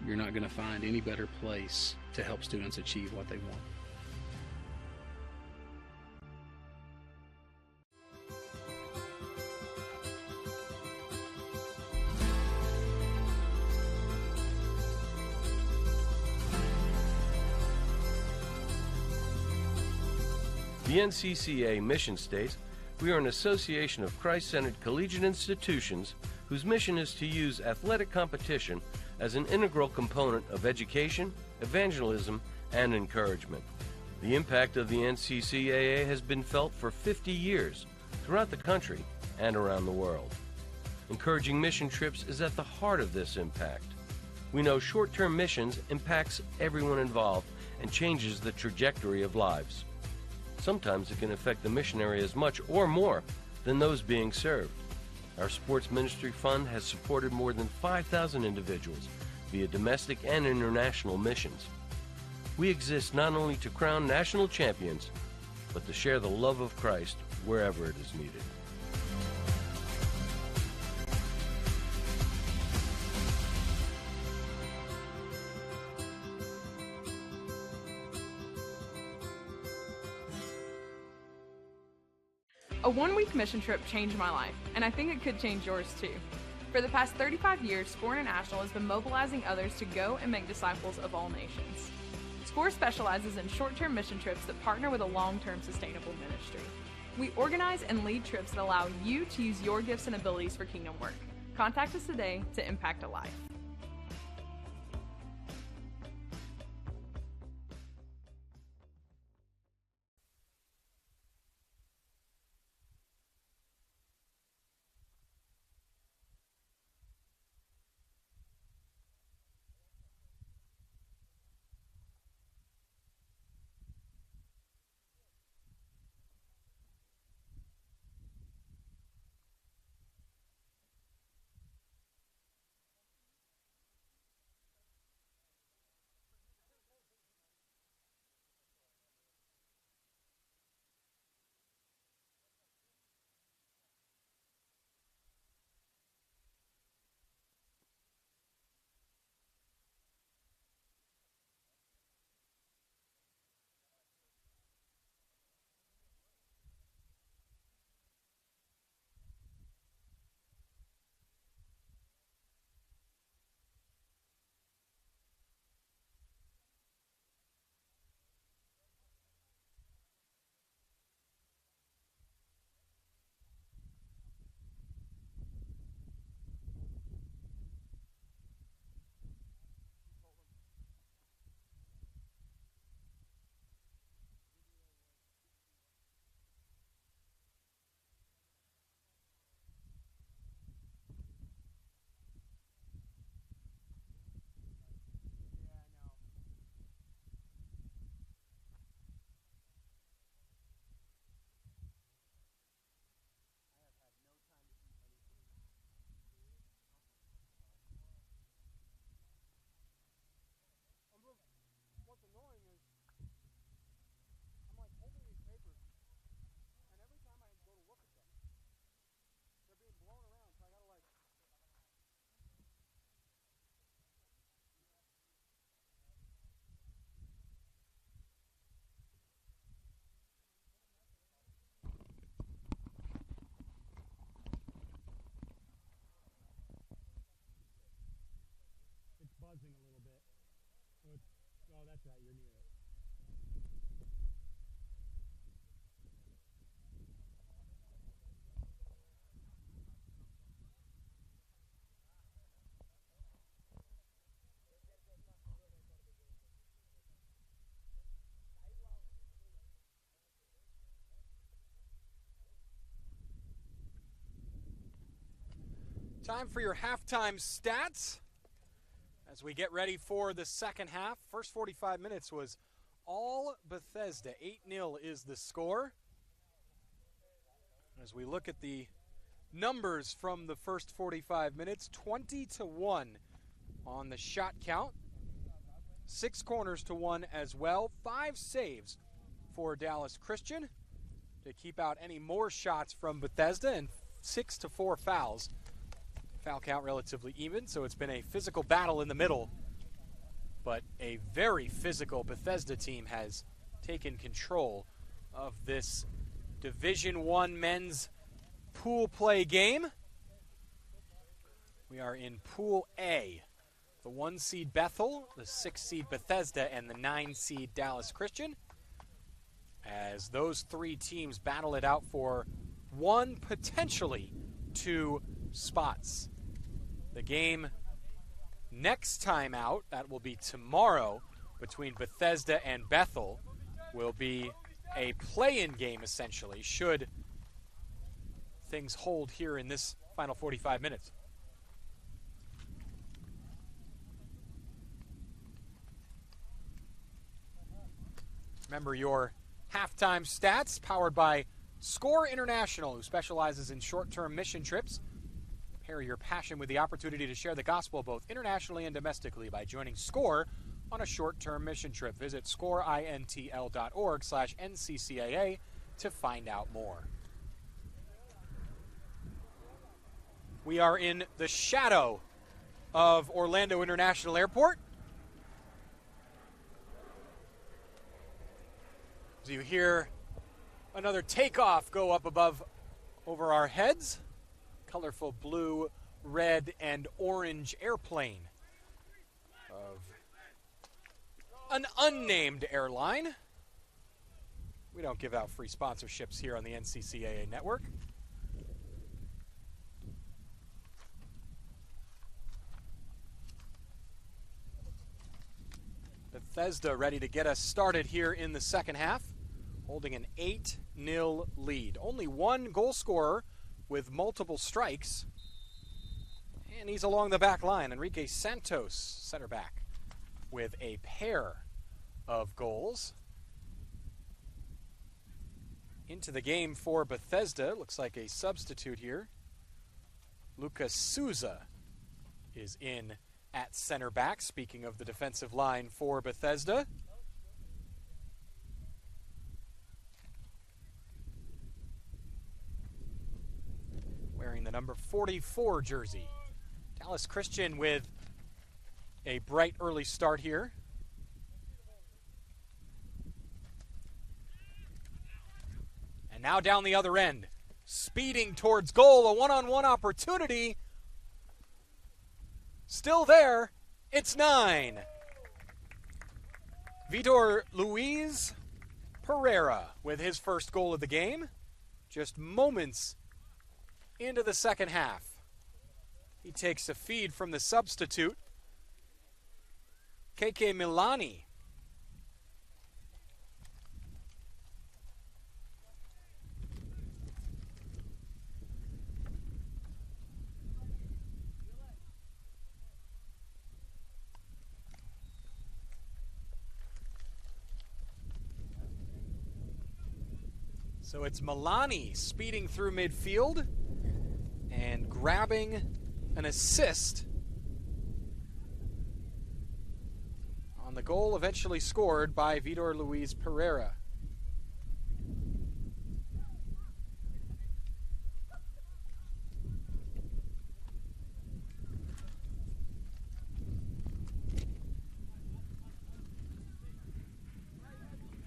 G: You're not going to find any better place to help students achieve what they want.
D: The NCCAA mission states, "We are an association of Christ-centered collegiate institutions whose mission is to use athletic competition as an integral component of education, evangelism, and encouragement." The impact of the NCCAA has been felt for 50 years throughout the country and around the world. Encouraging mission trips is at the heart of this impact. We know short-term missions impacts everyone involved and changes the trajectory of lives. Sometimes it can affect the missionary as much or more than those being served. Our Sports Ministry Fund has supported more than 5,000 individuals via domestic and international missions. We exist not only to crown national champions, but to share the love of Christ wherever it is needed.
C: A one-week mission trip changed my life, and I think it could change yours too. For the past 35 years, SCORE International has been mobilizing others to go and make disciples of all nations. SCORE specializes in short-term mission trips that partner with a long-term sustainable ministry. We organize and lead trips that allow you to use your gifts and abilities for kingdom work. Contact us today to impact a life.
B: Buzzing a little bit. Oh, that's right, you're near it.
A: Time for your halftime stats as we get ready for the second half. First 45 minutes was all Bethesda. 8-0 is the score. As we look at the numbers from the first 45 minutes, 20-1 on the shot count. 6 corners to 1 as well. 5 saves for Dallas Christian to keep out any more shots from Bethesda, and 6 to 4 fouls. Foul count relatively even, so it's been a physical battle in the middle. But a very physical Bethesda team has taken control of this Division I men's pool play game. We are in Pool A. The 1 seed Bethel, the 6 seed Bethesda, and the 9 seed Dallas Christian, as those 3 teams battle it out for 1, potentially 2 spots. The game next time out, that will be tomorrow, between Bethesda and Bethel, will be a play-in game, essentially, should things hold here in this final 45 minutes. Remember your halftime stats, powered by SCORE International, who specializes in short-term mission trips. Pair your passion with the opportunity to share the gospel both internationally and domestically by joining SCORE on a short-term mission trip. Visit scoreintl.org/NCCAA to find out more. We are in the shadow of Orlando International Airport. As you hear another takeoff go up above Over our heads, colorful blue, red, and orange airplane of an unnamed airline. We don't give out free sponsorships here on the NCCAA network. Bethesda ready to get us started here in the second half, holding an 8-0 lead. Only one goal scorer with multiple strikes, and he's along the back line. Enrique Santos, center back, with a pair of goals. Into the game for Bethesda, looks like a substitute here. Lucas Souza is in at center back, speaking of the defensive line for Bethesda. Wearing the number 44 jersey. Dallas Christian with a bright early start here. And now down the other end, speeding towards goal, a one-on-one opportunity. Still there, it's 9. Vitor Luis Pereira with his first goal of the game, just moments into the second half. He takes a feed from the substitute, KK Milani. So it's Milani speeding through midfield and grabbing an assist on the goal eventually scored by Vitor Luis Pereira.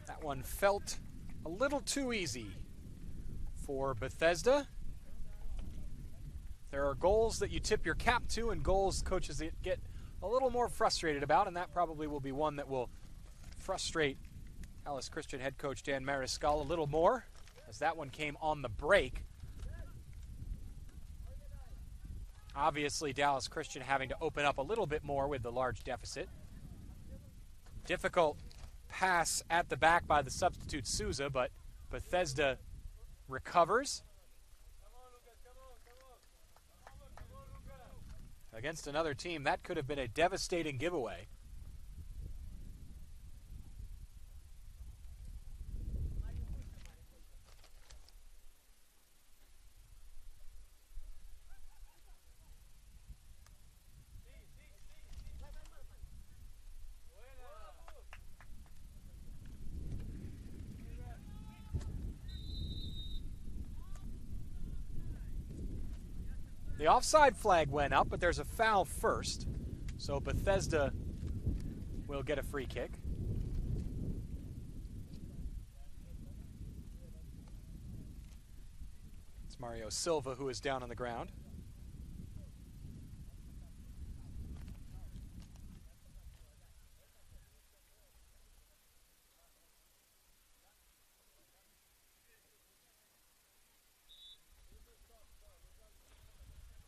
A: That one felt a little too easy for Bethesda. There are goals that you tip your cap to and goals coaches get a little more frustrated about, and that probably will be one that will frustrate Dallas Christian head coach Dan Mariscal a little more, as that one came on the break. Obviously, Dallas Christian having to open up a little bit more with the large deficit. Difficult pass at the back by the substitute Souza, but Bethesda recovers. Against another team, that could have been a devastating giveaway. The offside flag went up, but there's a foul first. So Bethesda will get a free kick. It's Mario Silva who is down on the ground.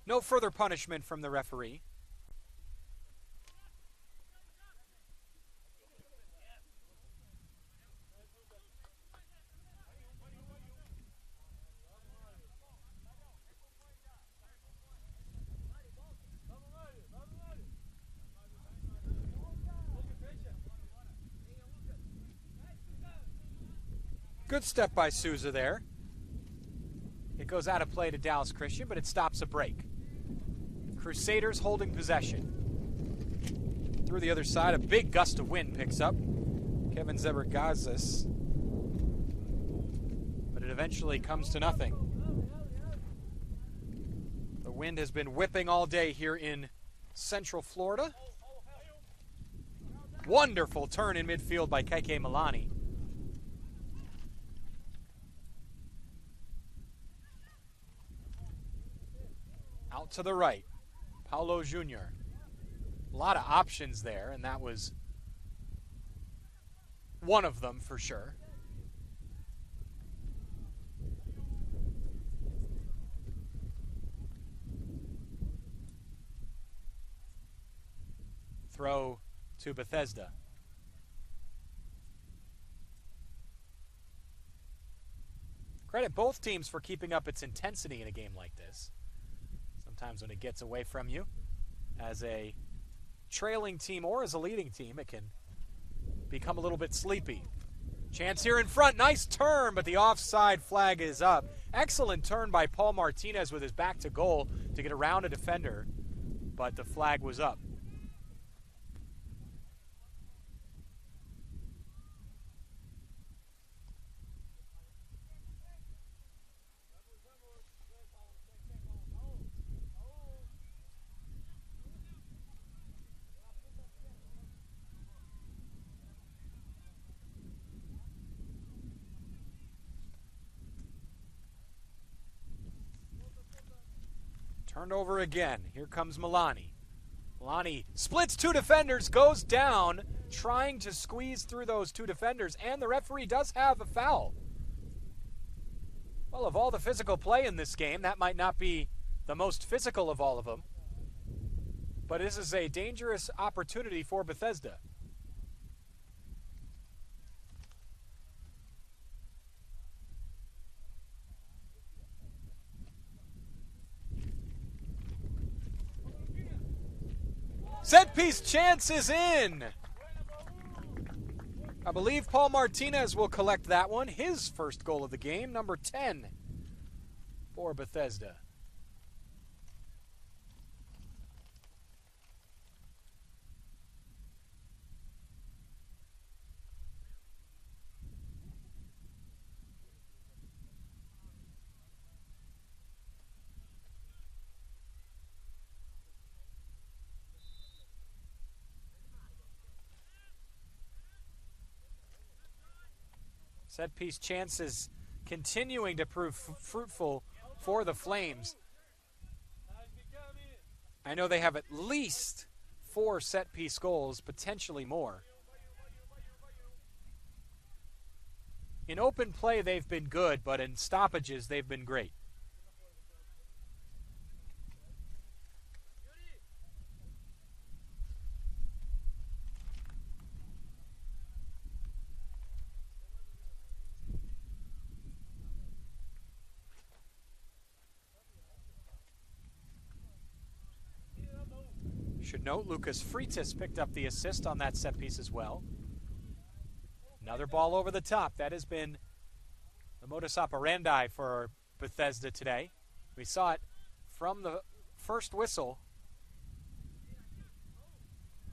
A: No further punishment from the referee. Good step by Souza there. It goes out of play to Dallas Christian, but it stops a break. Crusaders holding possession. Through the other side, a big gust of wind picks up. Kevin Zebergazis. But it eventually comes to nothing. The wind has been whipping all day here in Central Florida. Wonderful turn in midfield by KK Milani. to the right. Paulo Jr. A lot of options there, and that was one of them for sure. Throw to Bethesda. Credit both teams for keeping up its intensity in a game like this. Sometimes when it gets away from you, as a trailing team or as a leading team, it can become a little bit sleepy. Chance here in front. Nice turn, but the offside flag is up. Excellent turn by Paul Martinez with his back to goal to get around a defender, but the flag was up. Turned over again. Here comes Milani. Milani splits two defenders, goes down, trying to squeeze through those two defenders, and the referee does have a foul. Well, of all the physical play in this game, that might not be the most physical of all of them, but this is a dangerous opportunity for Bethesda. Set piece chance is in. I believe Paul Martinez will collect that one. His first goal of the game, number 10 for Bethesda. Set piece chances continuing to prove fruitful for the Flames. I know they have at least 4 set piece goals, potentially more. In open play, they've been good, but in stoppages, they've been great. Should note Lucas Freitas picked up the assist on that set piece as well. Another ball over the top. That has been the modus operandi for Bethesda today. We saw it from the first whistle.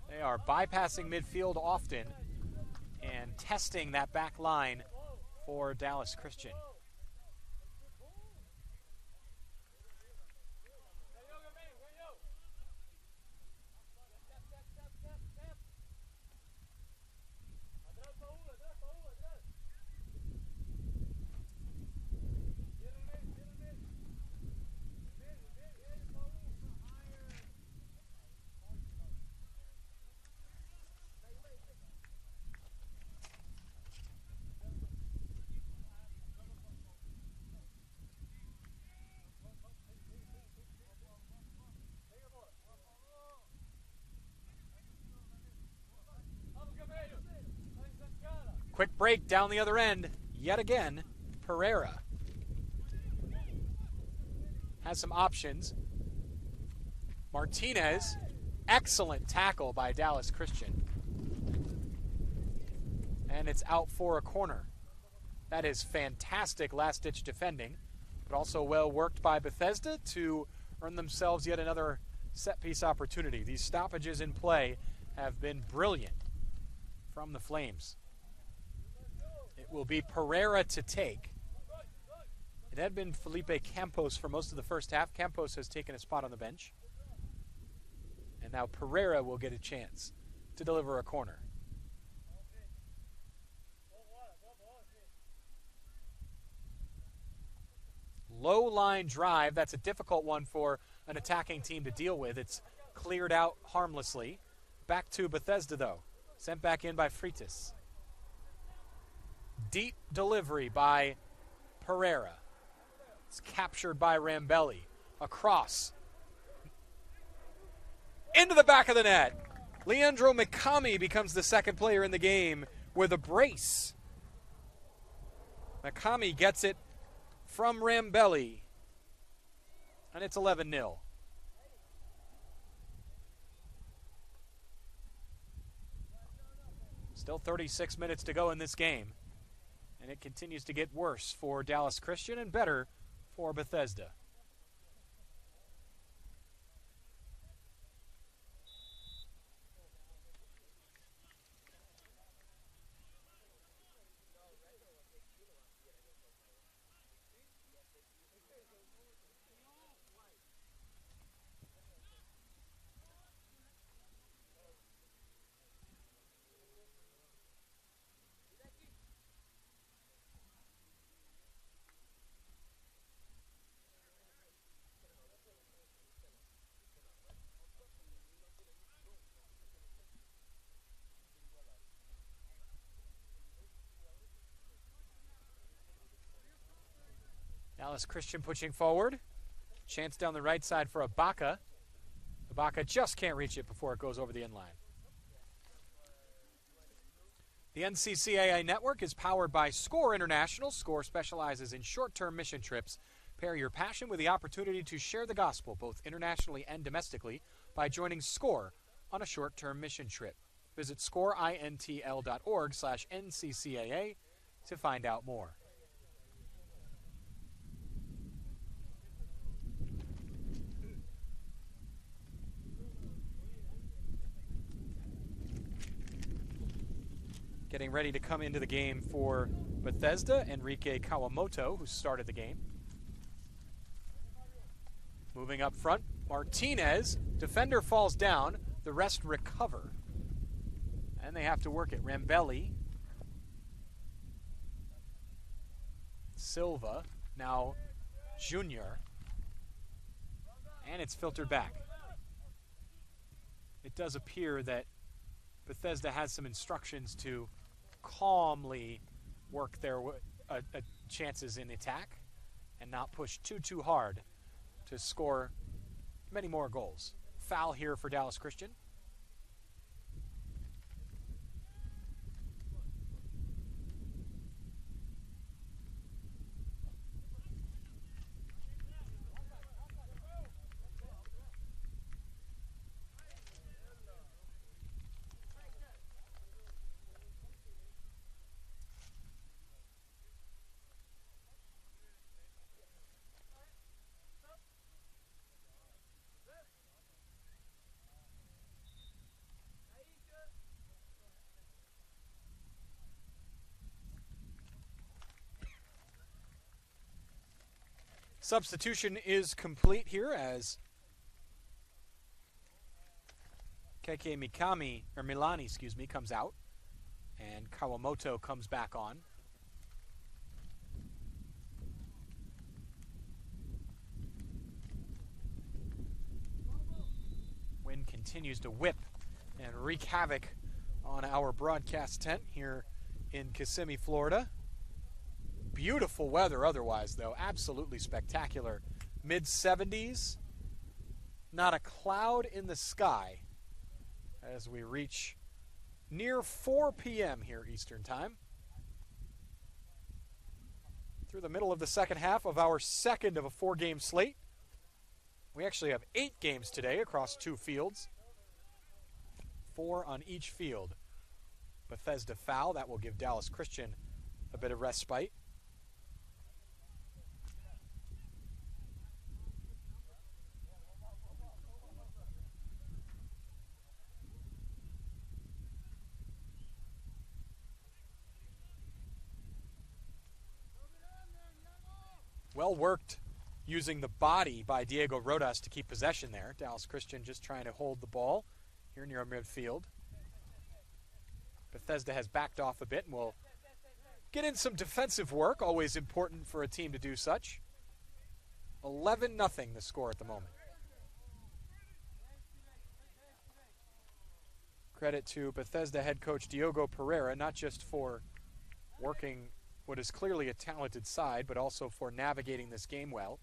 A: They are bypassing midfield often and testing that back line for Dallas Christian. Quick break down the other end. Yet again, Pereira has some options. Martinez, excellent tackle by Dallas Christian. And it's out for a corner. That is fantastic last-ditch defending, but also well worked by Bethesda to earn themselves yet another set-piece opportunity. These stoppages in play have been brilliant from the Flames. It will be Pereira to take. It had been Felipe Campos for most of the first half. Campos has taken a spot on the bench. And now Pereira will get a chance to deliver a corner. Low line drive. That's a difficult one for an attacking team to deal with. It's cleared out harmlessly. Back to Bethesda, though. Sent back in by Freitas. Deep delivery by Pereira. It's captured by Rambelli. Across. Into the back of the net. Leandro Mikami becomes the second player in the game with a brace. Mikami gets it from Rambelli. And it's 11-0. Still 36 minutes to go in this game. And it continues to get worse for Dallas Christian and better for Bethesda. Dallas Christian pushing forward. Chance down the right side for Ibaka. Ibaka just can't reach it before it goes over the inline. The NCCAA network is powered by SCORE International. SCORE specializes in short-term mission trips. Pair your passion with the opportunity to share the gospel both internationally and domestically by joining SCORE on a short-term mission trip. Visit scoreintl.org/NCCAA to find out more. Getting ready to come into the game for Bethesda, Enrique Kawamoto, who started the game. Moving up front, Martinez. Defender falls down. The rest recover. And they have to work it. Rambelli. Silva. Now Junior. And it's filtered back. It does appear that Bethesda has some instructions to calmly work their chances in attack and not push too hard to score many more goals. Foul here for Dallas Christian. Substitution is complete here as Milani, comes out and Kawamoto comes back on. Wind continues to whip and wreak havoc on our broadcast tent here in Kissimmee, Florida. Beautiful weather otherwise, though. Absolutely spectacular. Mid-70s. Not a cloud in the sky as we reach near 4 p.m. here Eastern Time. Through the middle of the second half of our second of a 4-game slate. We actually have 8 games today across 2 fields. 4 on each field. Bethesda foul. That will give Dallas Christian a bit of respite. Well worked using the body by Diego Rodas to keep possession there. Dallas Christian just trying to hold the ball here near midfield. Bethesda has backed off a bit and will get in some defensive work, always important for a team to do such. 11-0 the score at the moment. Credit to Bethesda head coach Diogo Pereira, not just for working what is clearly a talented side, but also for navigating this game well.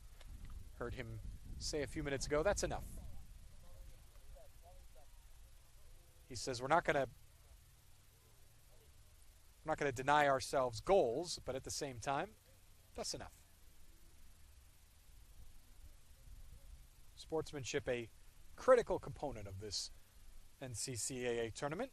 A: Heard him say a few minutes ago, that's enough. He says we're not going to deny ourselves goals, but at the same time, that's enough. Sportsmanship, a critical component of this NCCAA tournament.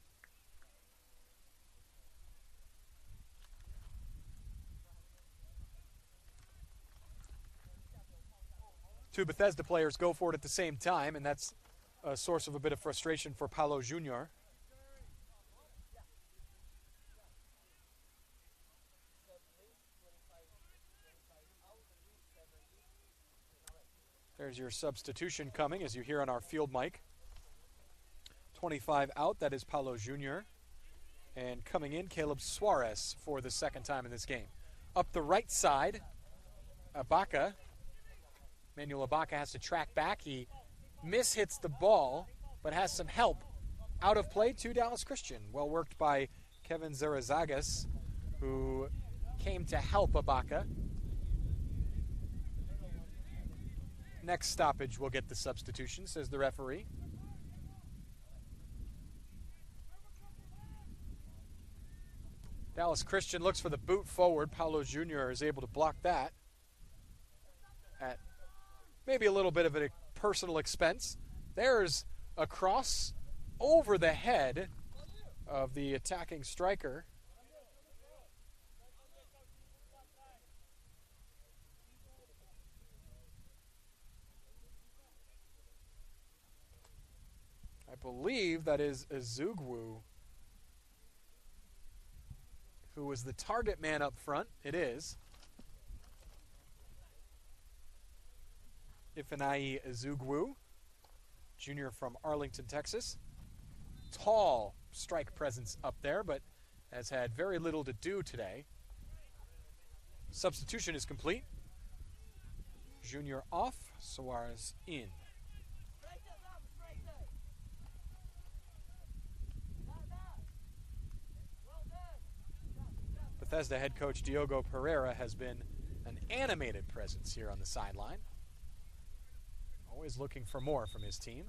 A: Two Bethesda players go for it at the same time, and that's a source of a bit of frustration for Paulo Jr. There's your substitution coming, as you hear on our field mic. 25 out, that is Paulo Jr. And coming in, Caleb Suarez for the second time in this game. Up the right side, Ibaka. Manuel Ibaka has to track back. He mishits the ball, but has some help. Out of play to Dallas Christian. Well worked by Kevin Zarazagas, who came to help Ibaka. Next stoppage will get the substitution, says the referee. Dallas Christian looks for the boot forward. Paulo Jr. is able to block that at maybe a little bit of a personal expense. There's a cross over the head of the attacking striker. I believe that is Azugwu, who was the target man up front. It is. Ifeanyi Azugwu, junior from Arlington, Texas. Tall strike presence up there, but has had very little to do today. Substitution is complete. Junior off, Suarez in. Bethesda head coach Diogo Pereira has been an animated presence here on the sideline. Always looking for more from his team.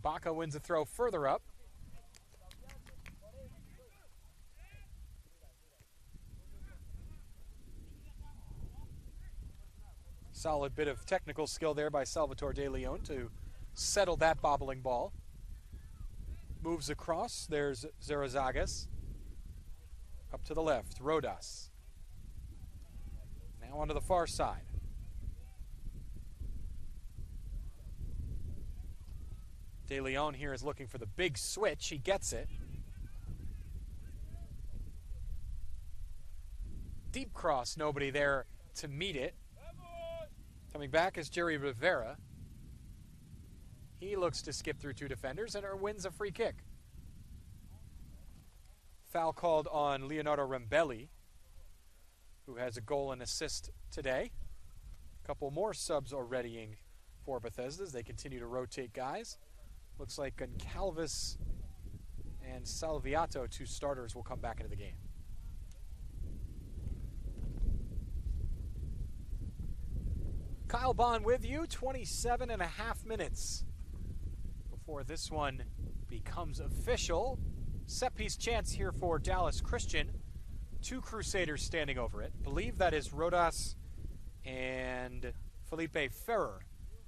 A: Baca wins a throw further up. Solid bit of technical skill there by Salvatore De Leon to settle that bobbling ball. Moves across. There's Zarazagas. Up to the left. Rodas. Now onto the far side. De Leon here is looking for the big switch. He gets it. Deep cross. Nobody there to meet it. Coming back is Jerry Rivera. He looks to skip through two defenders and wins a free kick. Foul called on Leonardo Rembelli, who has a goal and assist today. A couple more subs are readying for Bethesda as they continue to rotate guys. Looks like Goncalves and Salviato, two starters, will come back into the game. Kyle Bond with you, 27 and a half minutes before this one becomes official. Set piece chance here for Dallas Christian. Two Crusaders standing over it. Believe that is Rodas and Felipe Ferrer.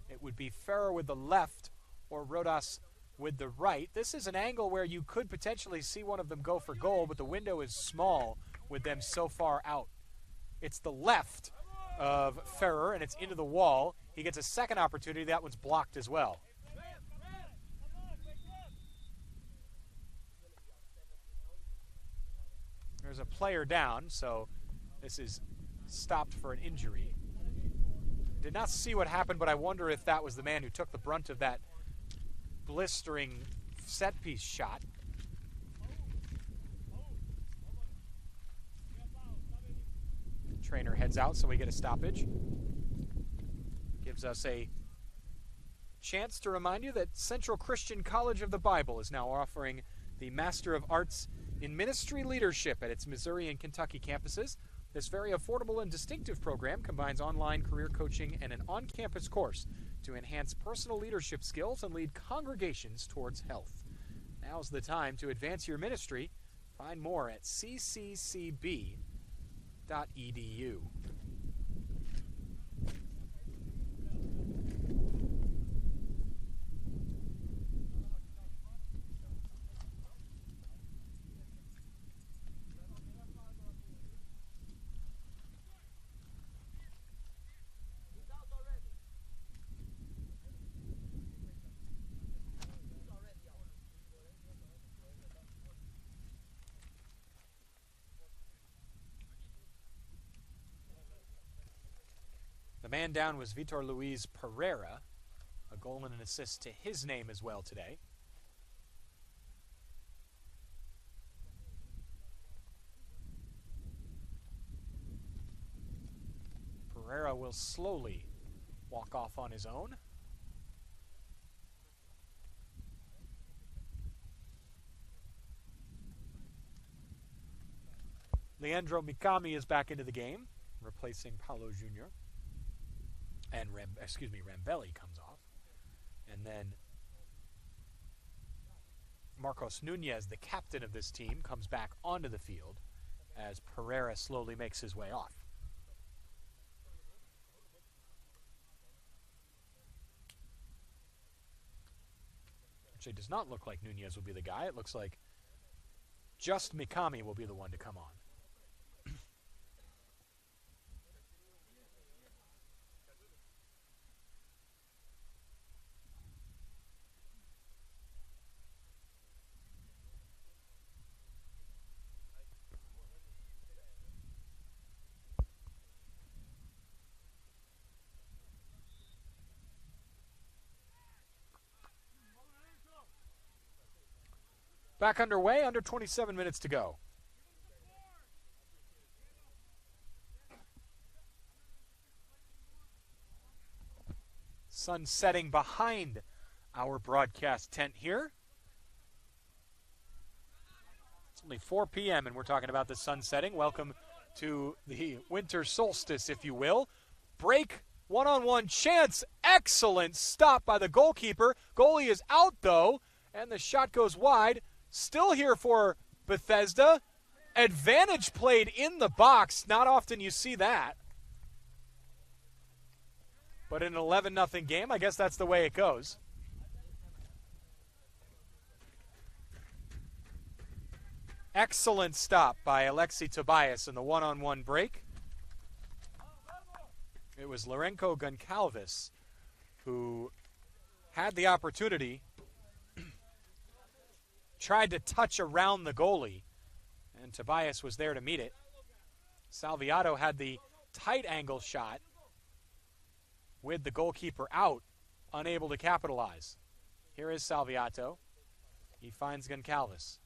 A: It would be Ferrer with the left or Rodas with the right. This is an angle where you could potentially see one of them go for goal, but the window is small with them so far out. It's the left of Ferrer, and it's into the wall. He gets a second opportunity. That one's blocked as well. There's a player down, so this is stopped for an injury. Did not see what happened, but I wonder if that was the man who took the brunt of that blistering set-piece shot. Trainer heads out, so we get a stoppage. Gives us a chance to remind you that Central Christian College of the Bible is now offering the Master of Arts in Ministry Leadership at its Missouri and Kentucky campuses. This very affordable and distinctive program combines online career coaching and an on-campus course to enhance personal leadership skills and lead congregations towards health. Now's the time to advance your ministry. Find more at cccb.edu. The man down was Vitor Luis Pereira, a goal and an assist to his name as well today. Pereira will slowly walk off on his own. Leandro Mikami is back into the game, replacing Paulo Jr. And Rambelli comes off. And then Marcos Nunez, the captain of this team, comes back onto the field as Pereira slowly makes his way off. Actually, does not look like Nunez will be the guy. It looks like just Mikami will be the one to come on. Back underway, under 27 minutes to go. Sun setting behind our broadcast tent here. It's only 4 p.m. and we're talking about the sun setting. Welcome to the winter solstice, if you will. Break, one-on-one chance. Excellent stop by the goalkeeper. Goalie is out, though, and the shot goes wide. Still here for Bethesda. Advantage played in the box. Not often you see that. But in an 11-0 game, I guess that's the way it goes. Excellent stop by Alexi Tobias in the one-on-one break. It was Lorenko Goncalves who had the opportunity, tried to touch around the goalie, and Tobias was there to meet it. Salviato had the tight angle shot with the goalkeeper out, unable to capitalize. Here is Salviato. He finds Goncalves.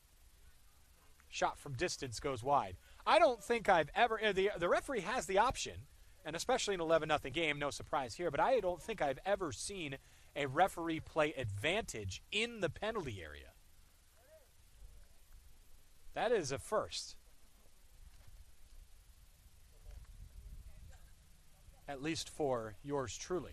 A: Shot from distance goes wide. I don't think I've ever, the referee has the option, and especially in an 11-0 game, no surprise here, but I don't think I've ever seen a referee play advantage in the penalty area. That is a first. At least for yours truly.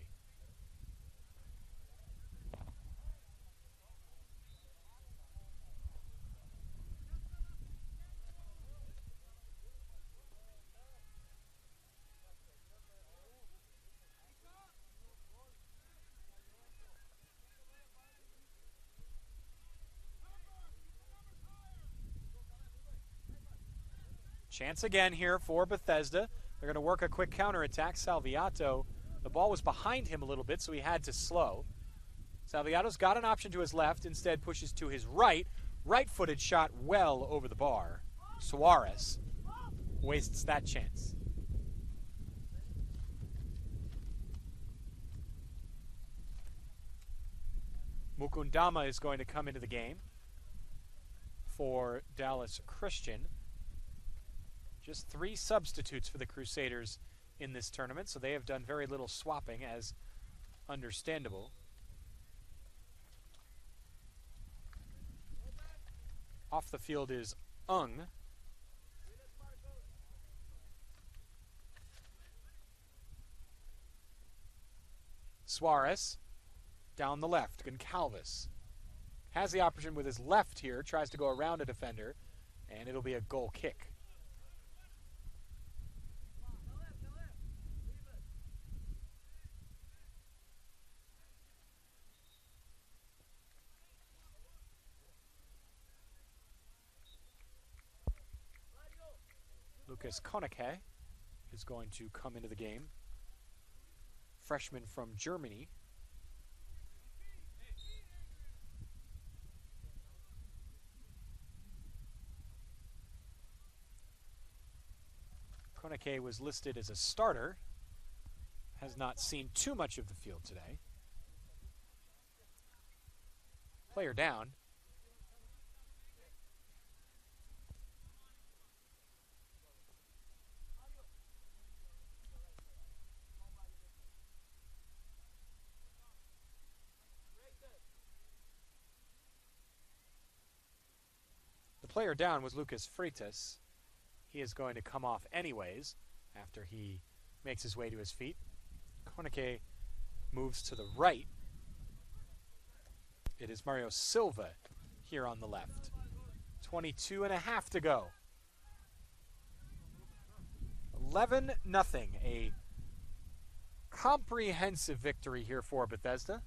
A: Chance again here for Bethesda. They're going to work a quick counterattack. Salviato, the ball was behind him a little bit, so he had to slow. Salviato's got an option to his left, instead pushes to his right. Right-footed shot well over the bar. Suarez wastes that chance. Mukundama is going to come into the game for Dallas Christian. Just 3 substitutes for the Crusaders in this tournament, so they have done very little swapping, as understandable. Off the field is Ung. Suarez down the left. Goncalves has the option with his left here, tries to go around a defender, and it'll be a goal kick. Lucas Konecke is going to come into the game. Freshman from Germany. Konecke was listed as a starter. Has not seen too much of the field today. Player down. The player down was Lucas Freitas. He is going to come off anyways after he makes his way to his feet. Konecke moves to the right. It is Mario Silva here on the left. 22.5 to go. 11-0. A comprehensive victory here for Bethesda.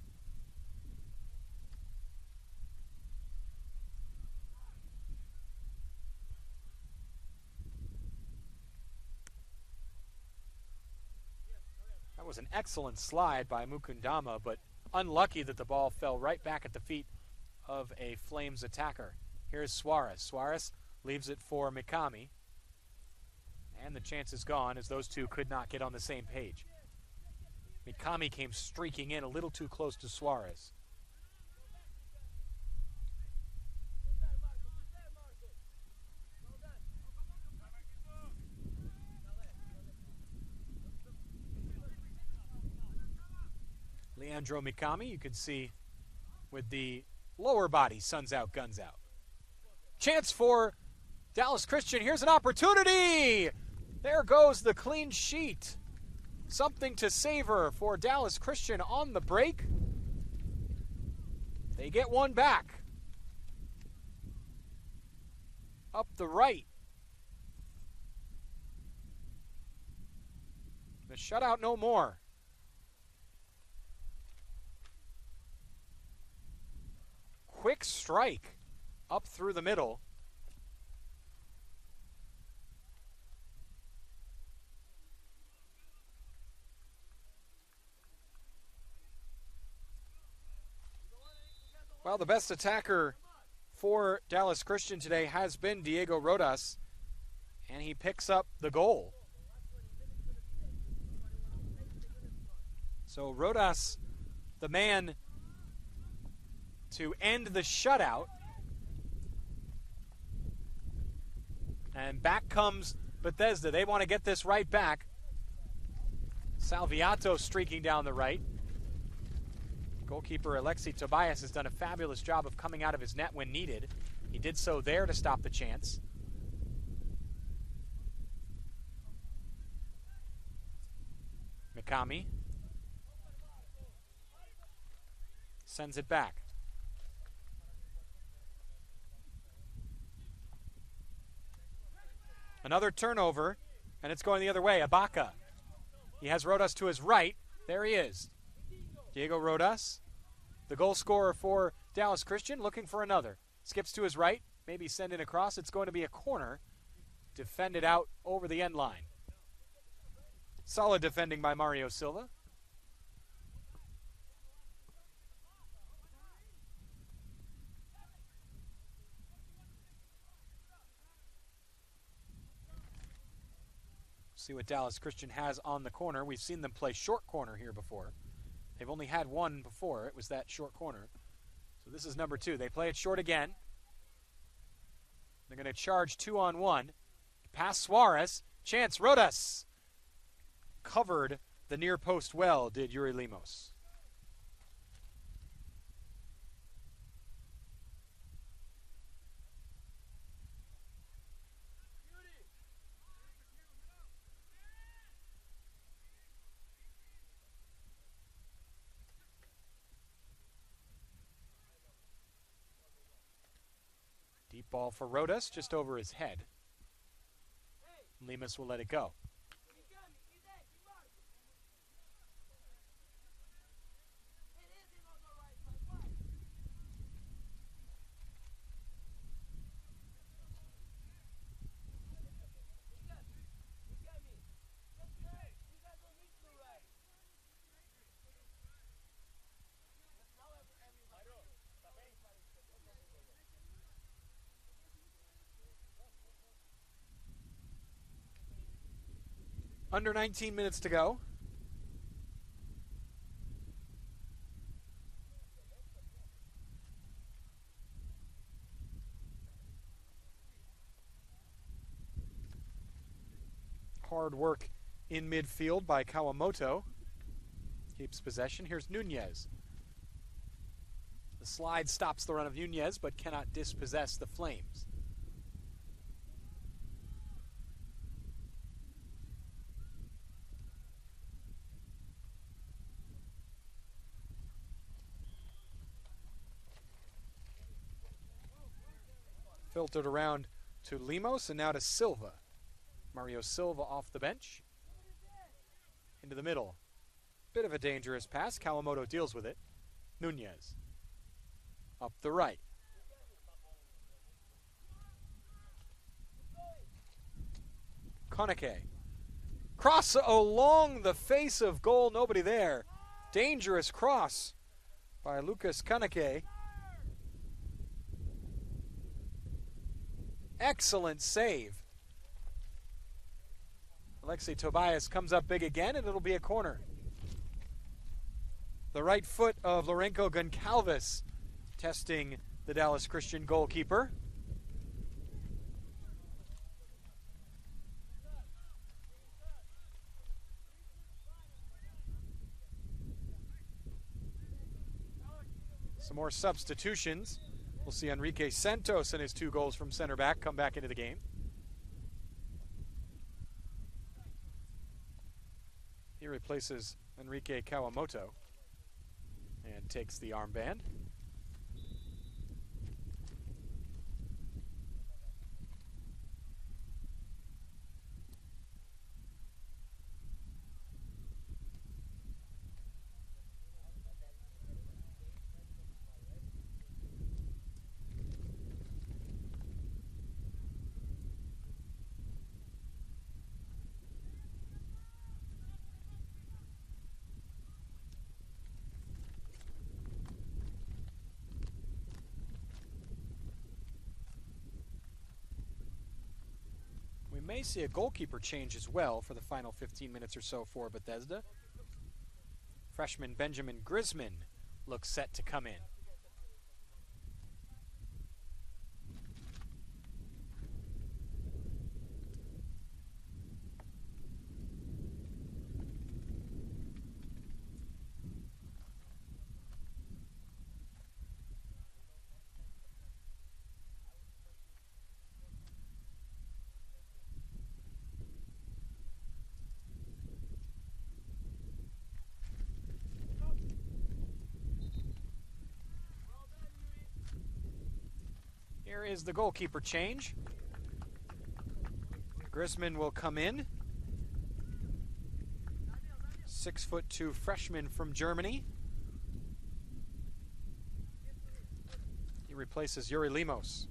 A: That was an excellent slide by Mukundama, but unlucky that the ball fell right back at the feet of a Flames attacker. Here's Suarez. Suarez leaves it for Mikami. And the chance is gone as those two could not get on the same page. Mikami came streaking in a little too close to Suarez. Leandro Mikami, you can see with the lower body, sun's out, guns out. Chance for Dallas Christian. Here's an opportunity. There goes the clean sheet. Something to savor for Dallas Christian on the break. They get one back. Up the right. The shutout no more. Quick strike up through the middle. Well, the best attacker for Dallas Christian today has been Diego Rodas, and he picks up the goal. So Rodas, the man to end the shutout. And back comes Bethesda. They want to get this right back. Salviato streaking down the right. Goalkeeper Alexi Tobias has done a fabulous job of coming out of his net when needed. He did so there to stop the chance. Mikami sends it back. Another turnover, and it's going the other way. Ibaka. He has Rodas to his right. There he is. Diego Rodas, the goal scorer for Dallas Christian, looking for another. Skips to his right, maybe send it across. It's going to be a corner. Defended out over the end line. Solid defending by Mario Silva. See what Dallas Christian has on the corner. We've seen them play short corner here before. They've only had one before. It was that short corner. So this is number 2. They play it short again. They're going to charge 2-on-1. Past Suarez. Chance. Rodas. Covered the near post well, did Yuri Lemos. Deep ball for Rodas, just over his head. Lemus will let it go. Under 19 minutes to go. Hard work in midfield by Kawamoto. Keeps possession. Here's Nunez. The slide stops the run of Nunez, but cannot dispossess the Flames. Filtered around to Lemos and now to Silva. Mario Silva off the bench. Into the middle. Bit of a dangerous pass. Kawamoto deals with it. Nunez. Up the right. Koneke. Cross along the face of goal. Nobody there. Dangerous cross by Lucas Koneke. Excellent save. Alexei Tobias comes up big again, and it'll be a corner. The right foot of Lourenco Goncalves testing the Dallas Christian goalkeeper. Some more substitutions. We'll see Enrique Santos and his 2 goals from center back come back into the game. He replaces Enrique Kawamoto and takes the armband. May see a goalkeeper change as well for the final 15 minutes or so for Bethesda. Freshman Benjamin Grisman looks set to come in. Here is the goalkeeper change. Grisman will come in. 6'2" freshman from Germany. He replaces Yuri Lemos.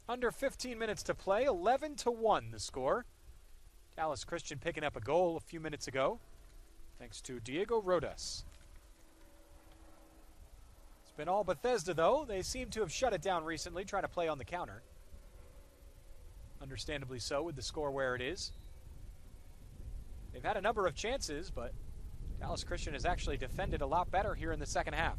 A: Under 15 minutes to play, 11-1 the score. Dallas Christian picking up a goal a few minutes ago, thanks to Diego Rodas. It's been all Bethesda, though. They seem to have shut it down recently, trying to play on the counter. Understandably so, with the score where it is. They've had a number of chances, but Dallas Christian has actually defended a lot better here in the second half.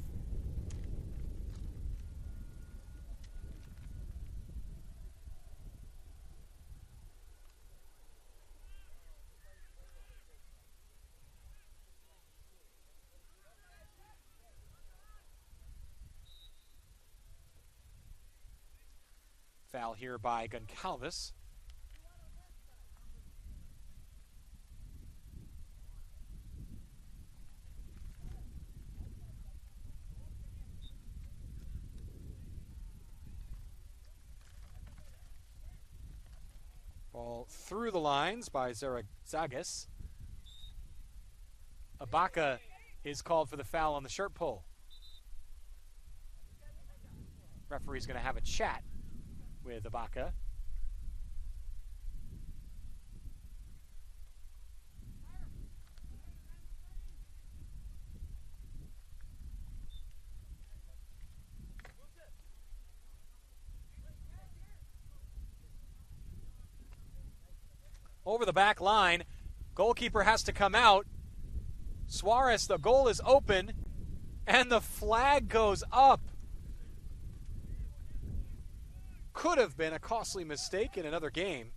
A: Foul here by Goncalves. Ball through the lines by Zarazagas. Ibaka is called for the foul on the shirt pull. Referee's going to have a chat with Ibaka. Over the back line, goalkeeper has to come out. Suarez, the goal is open, and the flag goes up. Could have been a costly mistake in another game.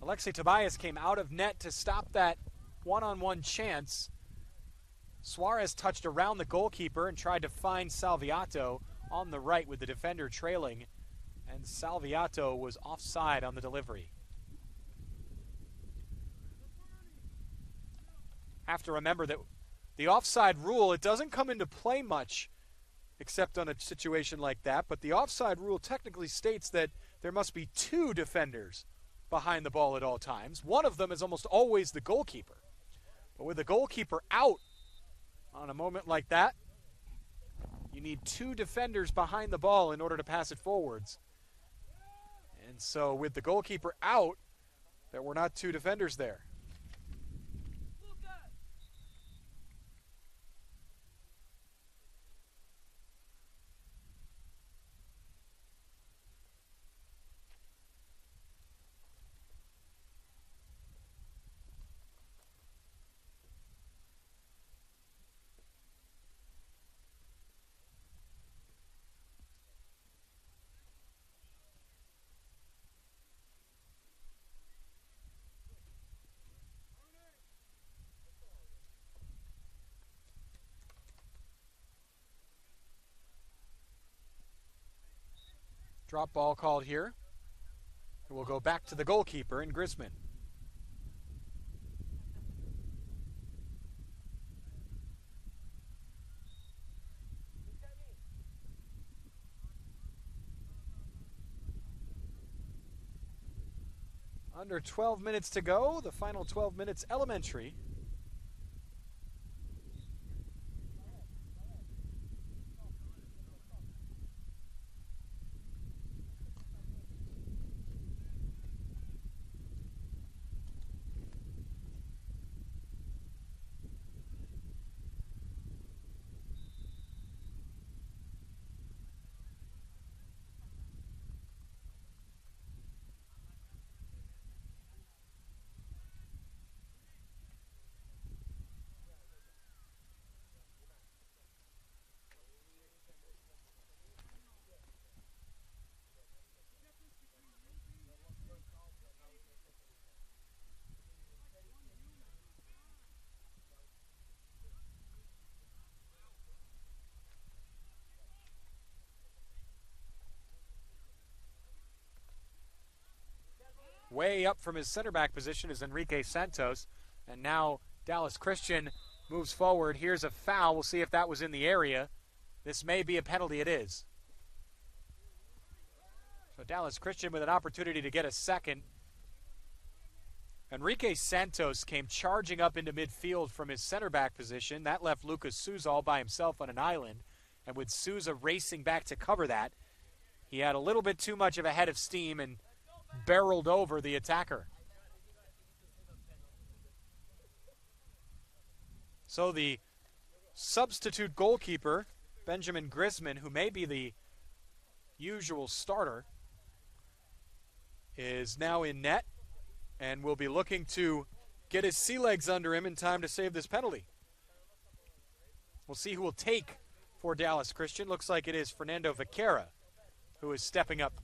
A: Alexei Tobias came out of net to stop that one-on-one chance. Suarez touched around the goalkeeper and tried to find Salviato on the right with the defender trailing, and Salviato was offside on the delivery. Have to remember that the offside rule, it doesn't come into play much except on a situation like that, but the offside rule technically states that there must be two defenders behind the ball at all times. One of them is almost always the goalkeeper. But with the goalkeeper out on a moment like that, you need two defenders behind the ball in order to pass it forwards. And so with the goalkeeper out, there were not two defenders there. Drop ball called here. It will go back to the goalkeeper in Grisman. Under 12 minutes to go. The final 12 minutes elementary. Way up from his center back position is Enrique Santos. And now Dallas Christian moves forward. Here's a foul. We'll see if that was in the area. This may be a penalty. It is. So Dallas Christian with an opportunity to get a second. Enrique Santos came charging up into midfield from his center back position. That left Lucas Souza all by himself on an island. And with Souza racing back to cover that, he had a little bit too much of a head of steam and barreled over the attacker. So the substitute goalkeeper, Benjamin Grisman, who may be the usual starter, is now in net and will be looking to get his sea legs under him in time to save this penalty. We'll see who will take for Dallas Christian. Looks like it is Fernando Vaquera who is stepping up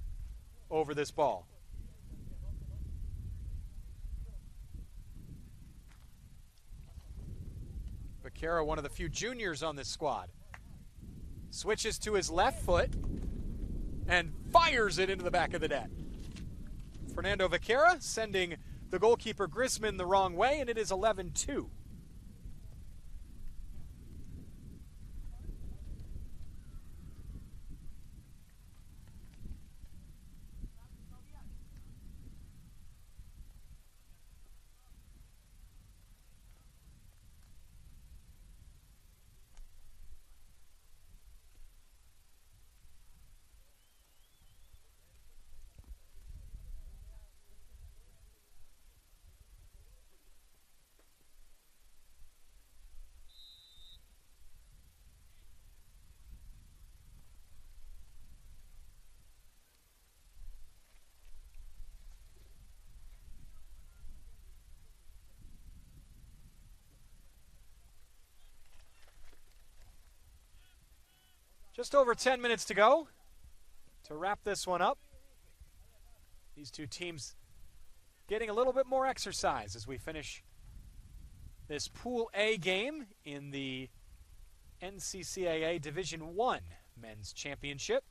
A: over this ball. Vaquera, one of the few juniors on this squad, switches to his left foot and fires it into the back of the net. Fernando Vaquera sending the goalkeeper Grisman the wrong way, and it is 11-2. Just over 10 minutes to go to wrap this one up. These two teams getting a little bit more exercise as we finish this Pool A game in the NCCAA Division I Men's Championship.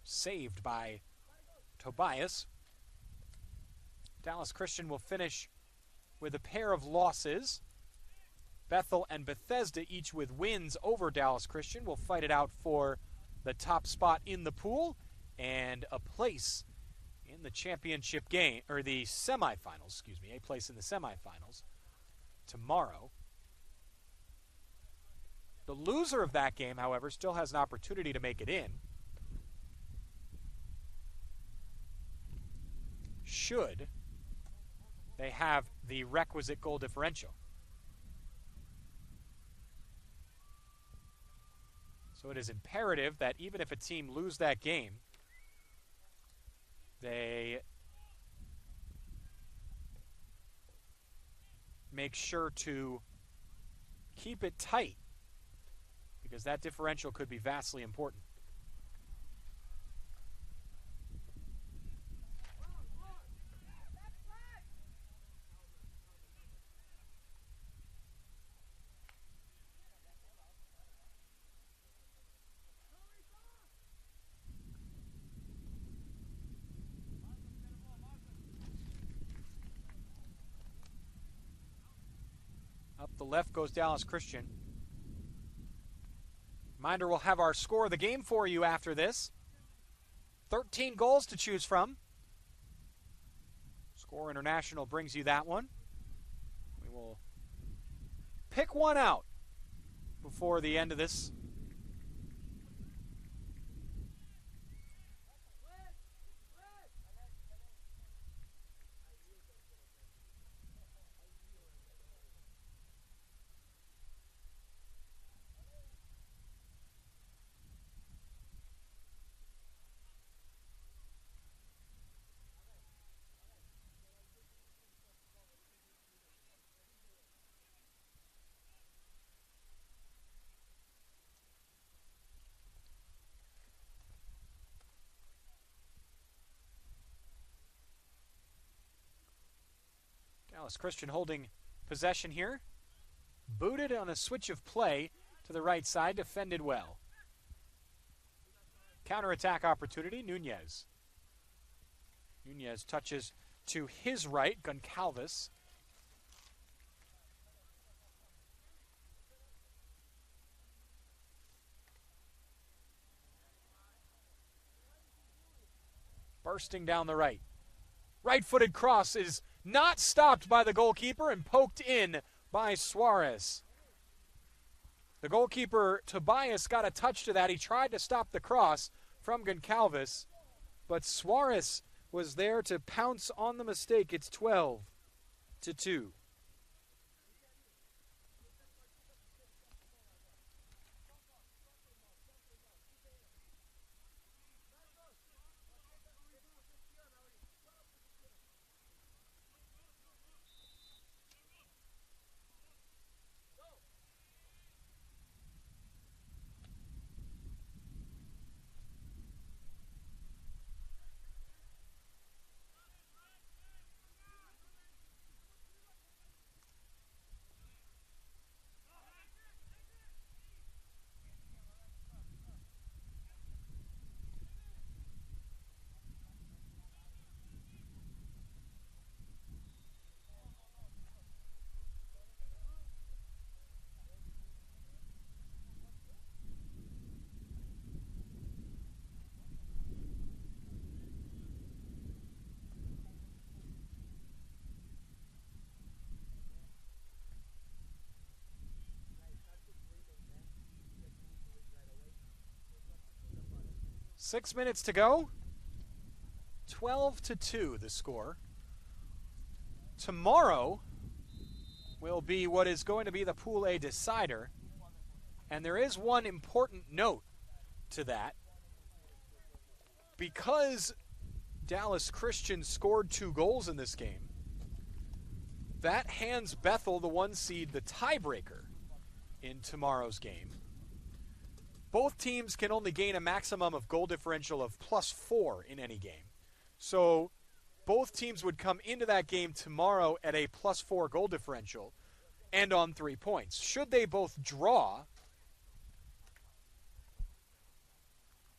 A: Saved by Tobias. Dallas Christian will finish with a pair of losses. Bethel and Bethesda, each with wins over Dallas Christian, will fight it out for the top spot in the pool and a place in the championship game, or the semifinals, excuse me, a place in the semifinals tomorrow. The loser of that game, however, still has an opportunity to make it in. Should they have the requisite goal differential. So it is imperative that even if a team lose that game, they make sure to keep it tight, because that differential could be vastly important. Up the left goes Dallas Christian. Reminder, we'll have our score of the game for you after this. 13 goals to choose from. Score International brings you that one. We will pick one out before the end of this. Dallas Christian holding possession here. Booted on a switch of play to the right side, defended well. Counterattack opportunity, Nunez. Nunez touches to his right, Goncalves. Bursting down the right. Right-footed cross is Not stopped by the goalkeeper and poked in by Suarez. The goalkeeper, Tobias, got a touch to that. He tried to stop the cross from Goncalves, but Suarez was there to pounce on the mistake. It's 12-2. Six minutes to go. 12-2 the score. Tomorrow will be what is going to be the Pool A decider. And there is one important note to that. Because Dallas Christian scored 2 goals in this game, that hands Bethel, the 1 seed, the tiebreaker in tomorrow's game. Both teams can only gain a maximum of goal differential of +4 in any game. So both teams would come into that game tomorrow at a +4 goal differential and on 3 points. Should they both draw,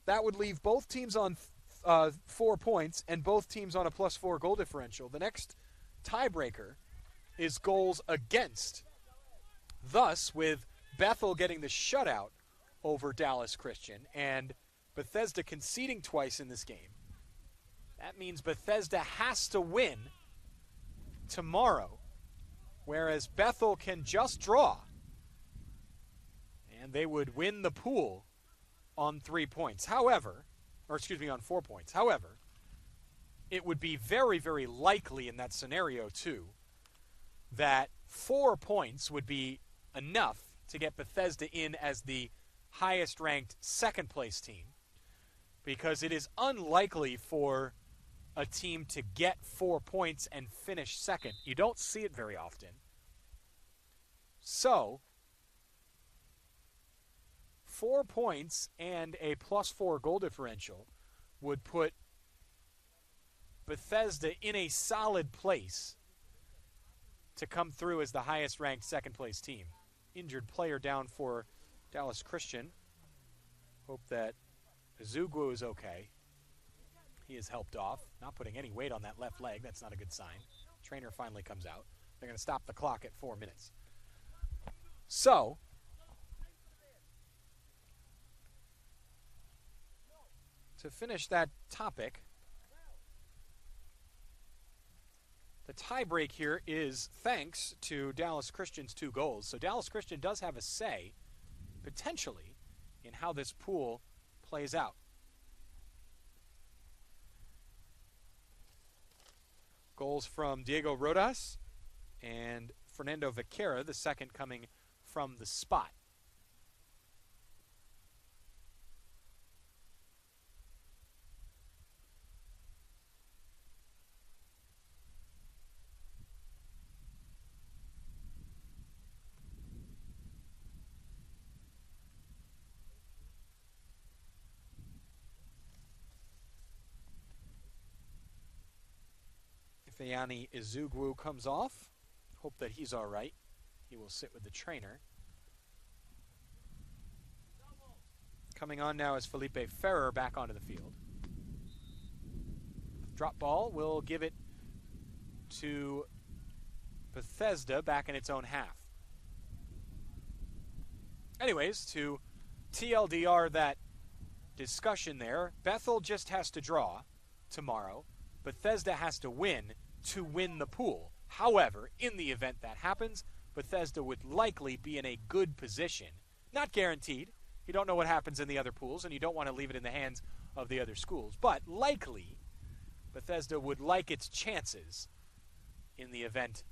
A: that would leave both teams on 4 points and both teams on a +4 goal differential. The next tiebreaker is goals against. Thus, with Bethel getting the shutout over Dallas Christian and Bethesda conceding twice in this game, that means Bethesda has to win tomorrow, whereas Bethel can just draw, and they would win the pool on 3 points. However, on 4 points. However, it would be very, very likely in that scenario, too, that 4 points would be enough to get Bethesda in as the highest-ranked second-place team, because it is unlikely for a team to get 4 points and finish second. You don't see it very often. So, 4 points and a +4 goal differential would put Bethesda in a solid place to come through as the highest-ranked second-place team. Injured player down for Dallas Christian. Hope that Azugwu is okay. He is helped off. Not putting any weight on that left leg. That's not a good sign. Trainer finally comes out. They're going to stop the clock at 4 minutes. So, to finish that topic, the tiebreak here is thanks to Dallas Christian's 2 goals. So Dallas Christian does have a say, potentially, in how this pool plays out. Goals from Diego Rodas and Fernando Vaquera, the second coming from the spot. Ifeanyi Izugwu comes off. Hope that he's all right. He will sit with the trainer. Coming on now is Felipe Ferrer back onto the field. Drop ball will give it to Bethesda back in its own half. Anyways, to TLDR that discussion there, Bethel just has to draw tomorrow. Bethesda has to win to win the pool. However, in the event that happens, Bethesda would likely be in a good position. Not guaranteed. You don't know what happens in the other pools, and you don't want to leave it in the hands of the other schools. But likely, Bethesda would like its chances in the event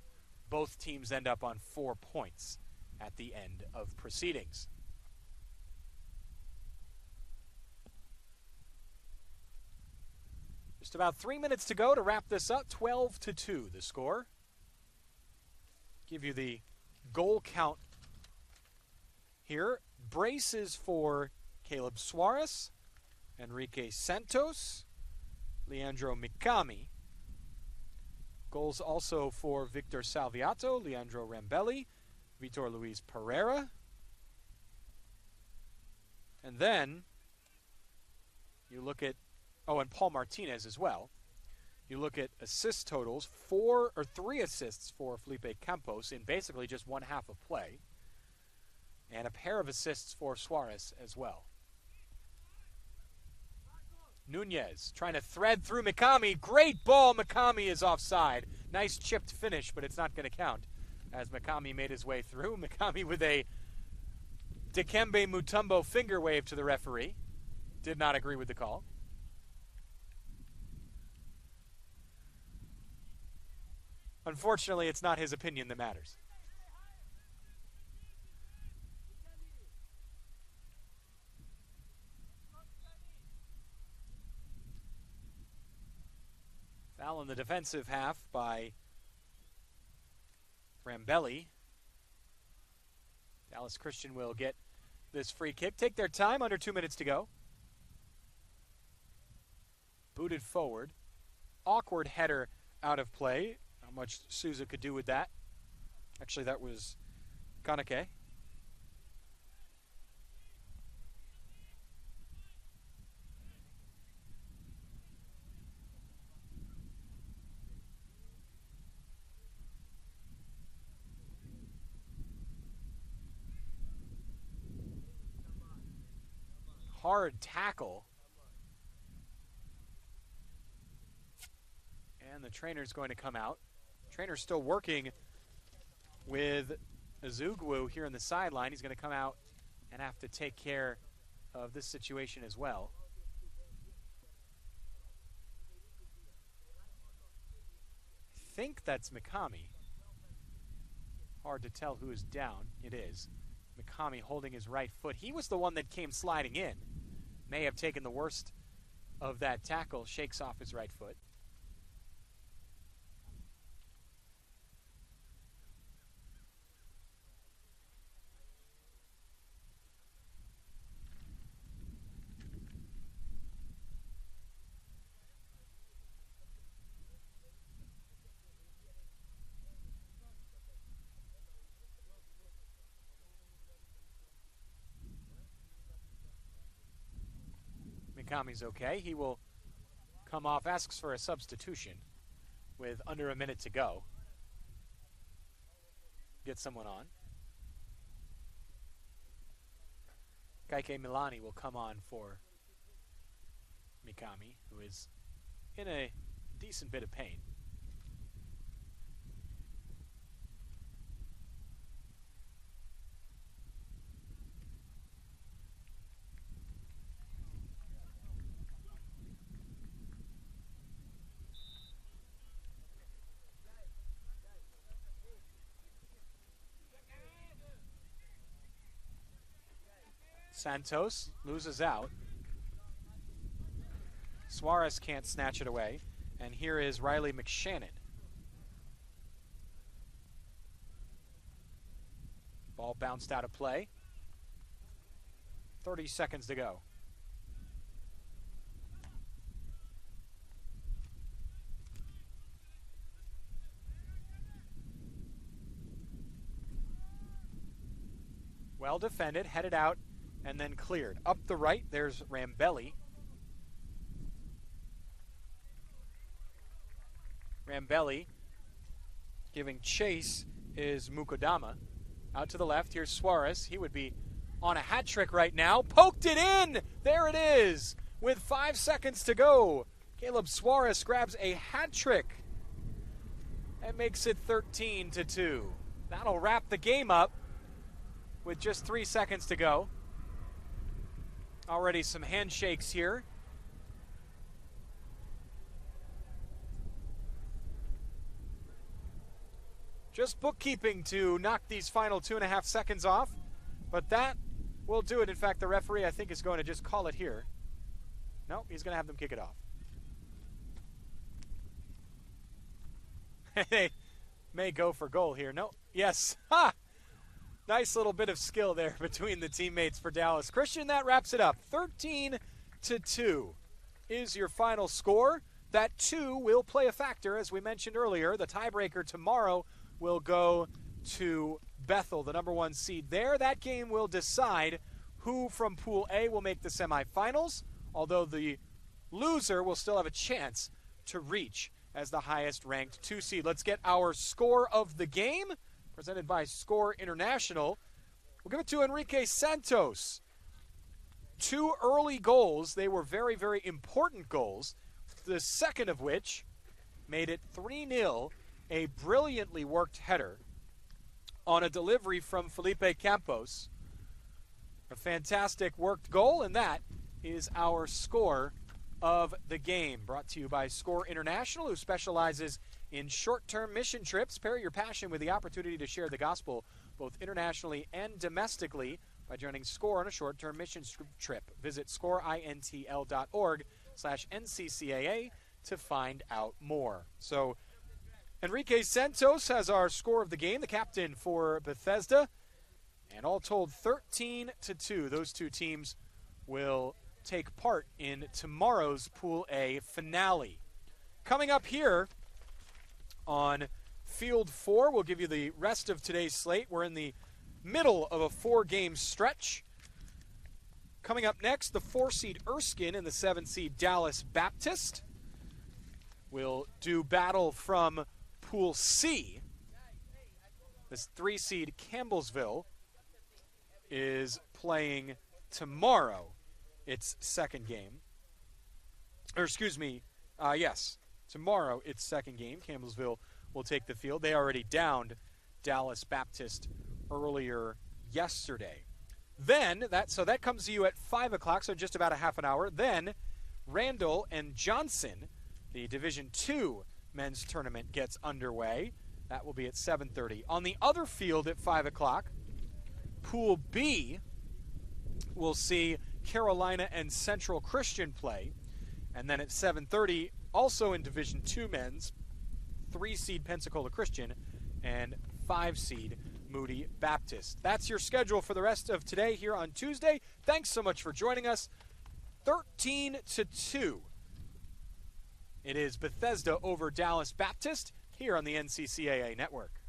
A: both teams end up on 4 points at the end of proceedings. Just about 3 minutes to go to wrap this up. 12-2 the score. Give you the goal count here. Braces for Caleb Suarez, Enrique Santos, Leandro Mikami. Goals also for Victor Salviato, Leandro Rambelli, Vitor Luis Pereira. And then you look at, and Paul Martinez as well. You look at assist totals, 3 assists for Felipe Campos in basically just one half of play, and a pair of assists for Suarez as well. Nunez trying to thread through Mikami. Great ball. Mikami is offside. Nice chipped finish, but it's not going to count as Mikami made his way through. Mikami with a Dikembe Mutombo finger wave to the referee. Did not agree with the call. Unfortunately, it's not his opinion that matters. Foul in the defensive half by Rambelli. Dallas Christian will get this free kick. Take their time, under 2 minutes to go. Booted forward. Awkward header out of play. Not much Souza could do with that. Actually, that was Kanake. Hard tackle. And the trainer's going to come out. Trainer's still working with Azugwu here on the sideline. He's going to come out and have to take care of this situation as well. I think that's Mikami. Hard to tell who is down. It is. Mikami holding his right foot. He was the one that came sliding in. May have taken the worst of that tackle. Shakes off his right foot. Mikami's okay. He will come off, asks for a substitution with under a minute to go. Get someone on. Kaike Milani will come on for Mikami, who is in a decent bit of pain. Santos loses out. Suarez can't snatch it away. And here is Riley McShannon. Ball bounced out of play. 30 seconds to go. Well defended, headed out, and then cleared. Up the right, there's Rambelli. Rambelli giving chase is Mukodama. Out to the left, here's Suarez. He would be on a hat trick right now. Poked it in! There it is! With 5 seconds to go, Caleb Suarez grabs a hat trick That makes it 13-2. That'll wrap the game up with just 3 seconds to go. Already some handshakes here. Just bookkeeping to knock these final 2.5 seconds off. But that will do it. In fact, the referee, I think, is going to just call it here. No, he's going to have them kick it off. They may go for goal here. No. Yes. Ha! Nice little bit of skill there between the teammates for Dallas Christian. That wraps it up. 13-2 is your final score. That 2 will play a factor, as we mentioned earlier. The tiebreaker tomorrow will go to Bethel, the number 1 seed there. That game will decide who from Pool A will make the semifinals, although the loser will still have a chance to reach as the highest-ranked 2 seed. Let's get our score of the game, presented by Score International. We'll give it to Enrique Santos. 2 early goals. They were very, very important goals, the second of which made it 3-0, a brilliantly worked header on a delivery from Felipe Campos. A fantastic worked goal, and that is our score of the game. Brought to you by Score International, who specializes in short-term mission trips. Pair your passion with the opportunity to share the gospel both internationally and domestically by joining Score on a short-term mission trip. Visit scoreintl.org/NCCAA to find out more. So Enrique Santos has our score of the game, the captain for Bethesda. And all told, 13-2. Those 2 teams will take part in tomorrow's Pool A finale. Coming up here on Field 4, we'll give you the rest of today's slate. We're in the middle of a 4-game stretch. Coming up next, the 4-seed Erskine and the 7-seed Dallas Baptist will do battle from Pool C. This 3-seed Campbellsville is playing tomorrow its second game. Tomorrow its second game. Campbellsville will take the field. They already downed Dallas Baptist earlier yesterday. Then, that comes to you at 5 o'clock, so just about a half an hour. Then, Randall and Johnson, the Division II men's tournament, gets underway. That will be at 7:30. On the other field at 5 o'clock, Pool B will see Carolina and Central Christian play. And then at 7:30, also in Division II men's, 3-seed Pensacola Christian and 5-seed Moody Baptist. That's your schedule for the rest of today here on Tuesday. Thanks so much for joining us. 13-2. It is Bethesda over Dallas Baptist here on the NCCAA Network.